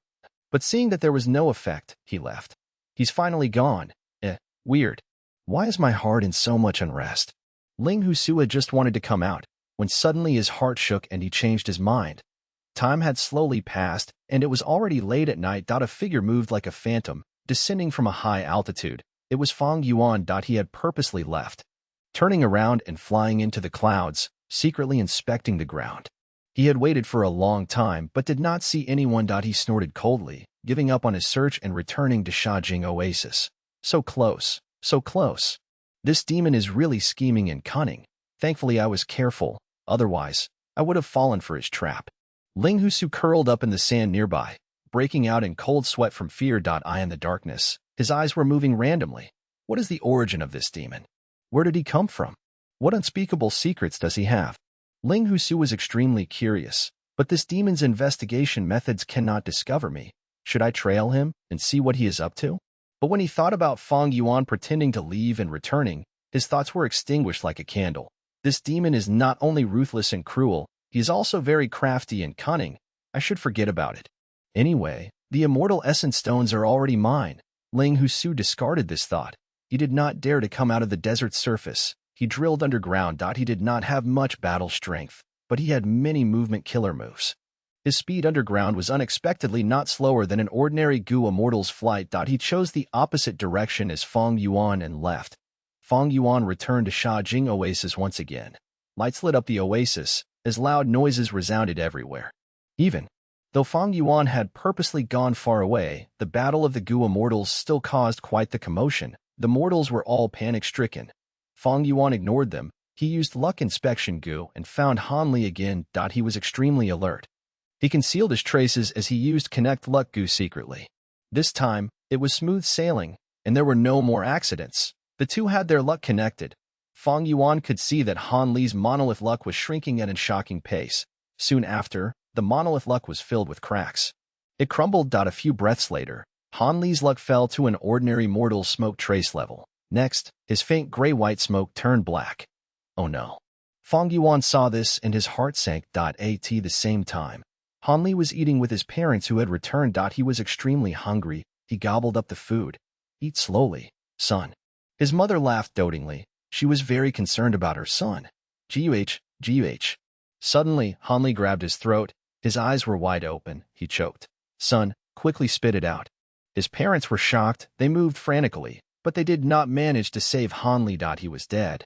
S1: But seeing that there was no effect, he left. He's finally gone. Weird. Why is my heart in so much unrest? Ling Husu had just wanted to come out, when suddenly his heart shook and he changed his mind. Time had slowly passed, and it was already late at night. A figure moved like a phantom, descending from a high altitude. It was Fang Yuan. He had purposely left, turning around and flying into the clouds, secretly inspecting the ground. He had waited for a long time but did not see anyone. He snorted coldly, giving up on his search and returning to Shajing Oasis. So close, so close. This demon is really scheming and cunning. Thankfully I was careful, otherwise I would have fallen for his trap. Ling Husu curled up in the sand nearby, breaking out in cold sweat from fear. I in the darkness, his eyes were moving randomly. What is the origin of this demon? Where did he come from? What unspeakable secrets does he have? Ling Husu was extremely curious, but this demon's investigation methods cannot discover me. Should I trail him and see what he is up to? But when he thought about Fang Yuan pretending to leave and returning, his thoughts were extinguished like a candle. This demon is not only ruthless and cruel, he is also very crafty and cunning. I should forget about it. Anyway, the immortal essence stones are already mine. Ling Husu discarded this thought. He did not dare to come out of the desert's surface. He drilled underground. He did not have much battle strength, but he had many movement killer moves. His speed underground was unexpectedly not slower than an ordinary goo immortal's flight. He chose the opposite direction as Fang Yuan and left. Fang Yuan returned to Shajing Oasis once again. Lights lit up the oasis, as loud noises resounded everywhere. Even though Fang Yuan had purposely gone far away, the battle of the goo immortals still caused quite the commotion. The mortals were all panic-stricken. Fang Yuan ignored them. He used luck inspection goo and found Han Li again. He was extremely alert. He concealed his traces as he used Connect Luck Goo secretly. This time, it was smooth sailing, and there were no more accidents. The two had their luck connected. Fang Yuan could see that Han Li's monolith luck was shrinking at a shocking pace. Soon after, the monolith luck was filled with cracks. It crumbled. A few breaths later, Han Li's luck fell to an ordinary mortal smoke trace level. Next, his faint gray-white smoke turned black. Oh no. Fang Yuan saw this and his heart sank. At the same time, Han Li was eating with his parents who had returned. He was extremely hungry. He gobbled up the food. Eat slowly, son. His mother laughed dotingly. She was very concerned about her son. Guh. Suddenly, Han Li grabbed his throat. His eyes were wide open. He choked. Son, quickly spit it out. His parents were shocked. They moved frantically, but they did not manage to save Han Li. He was dead.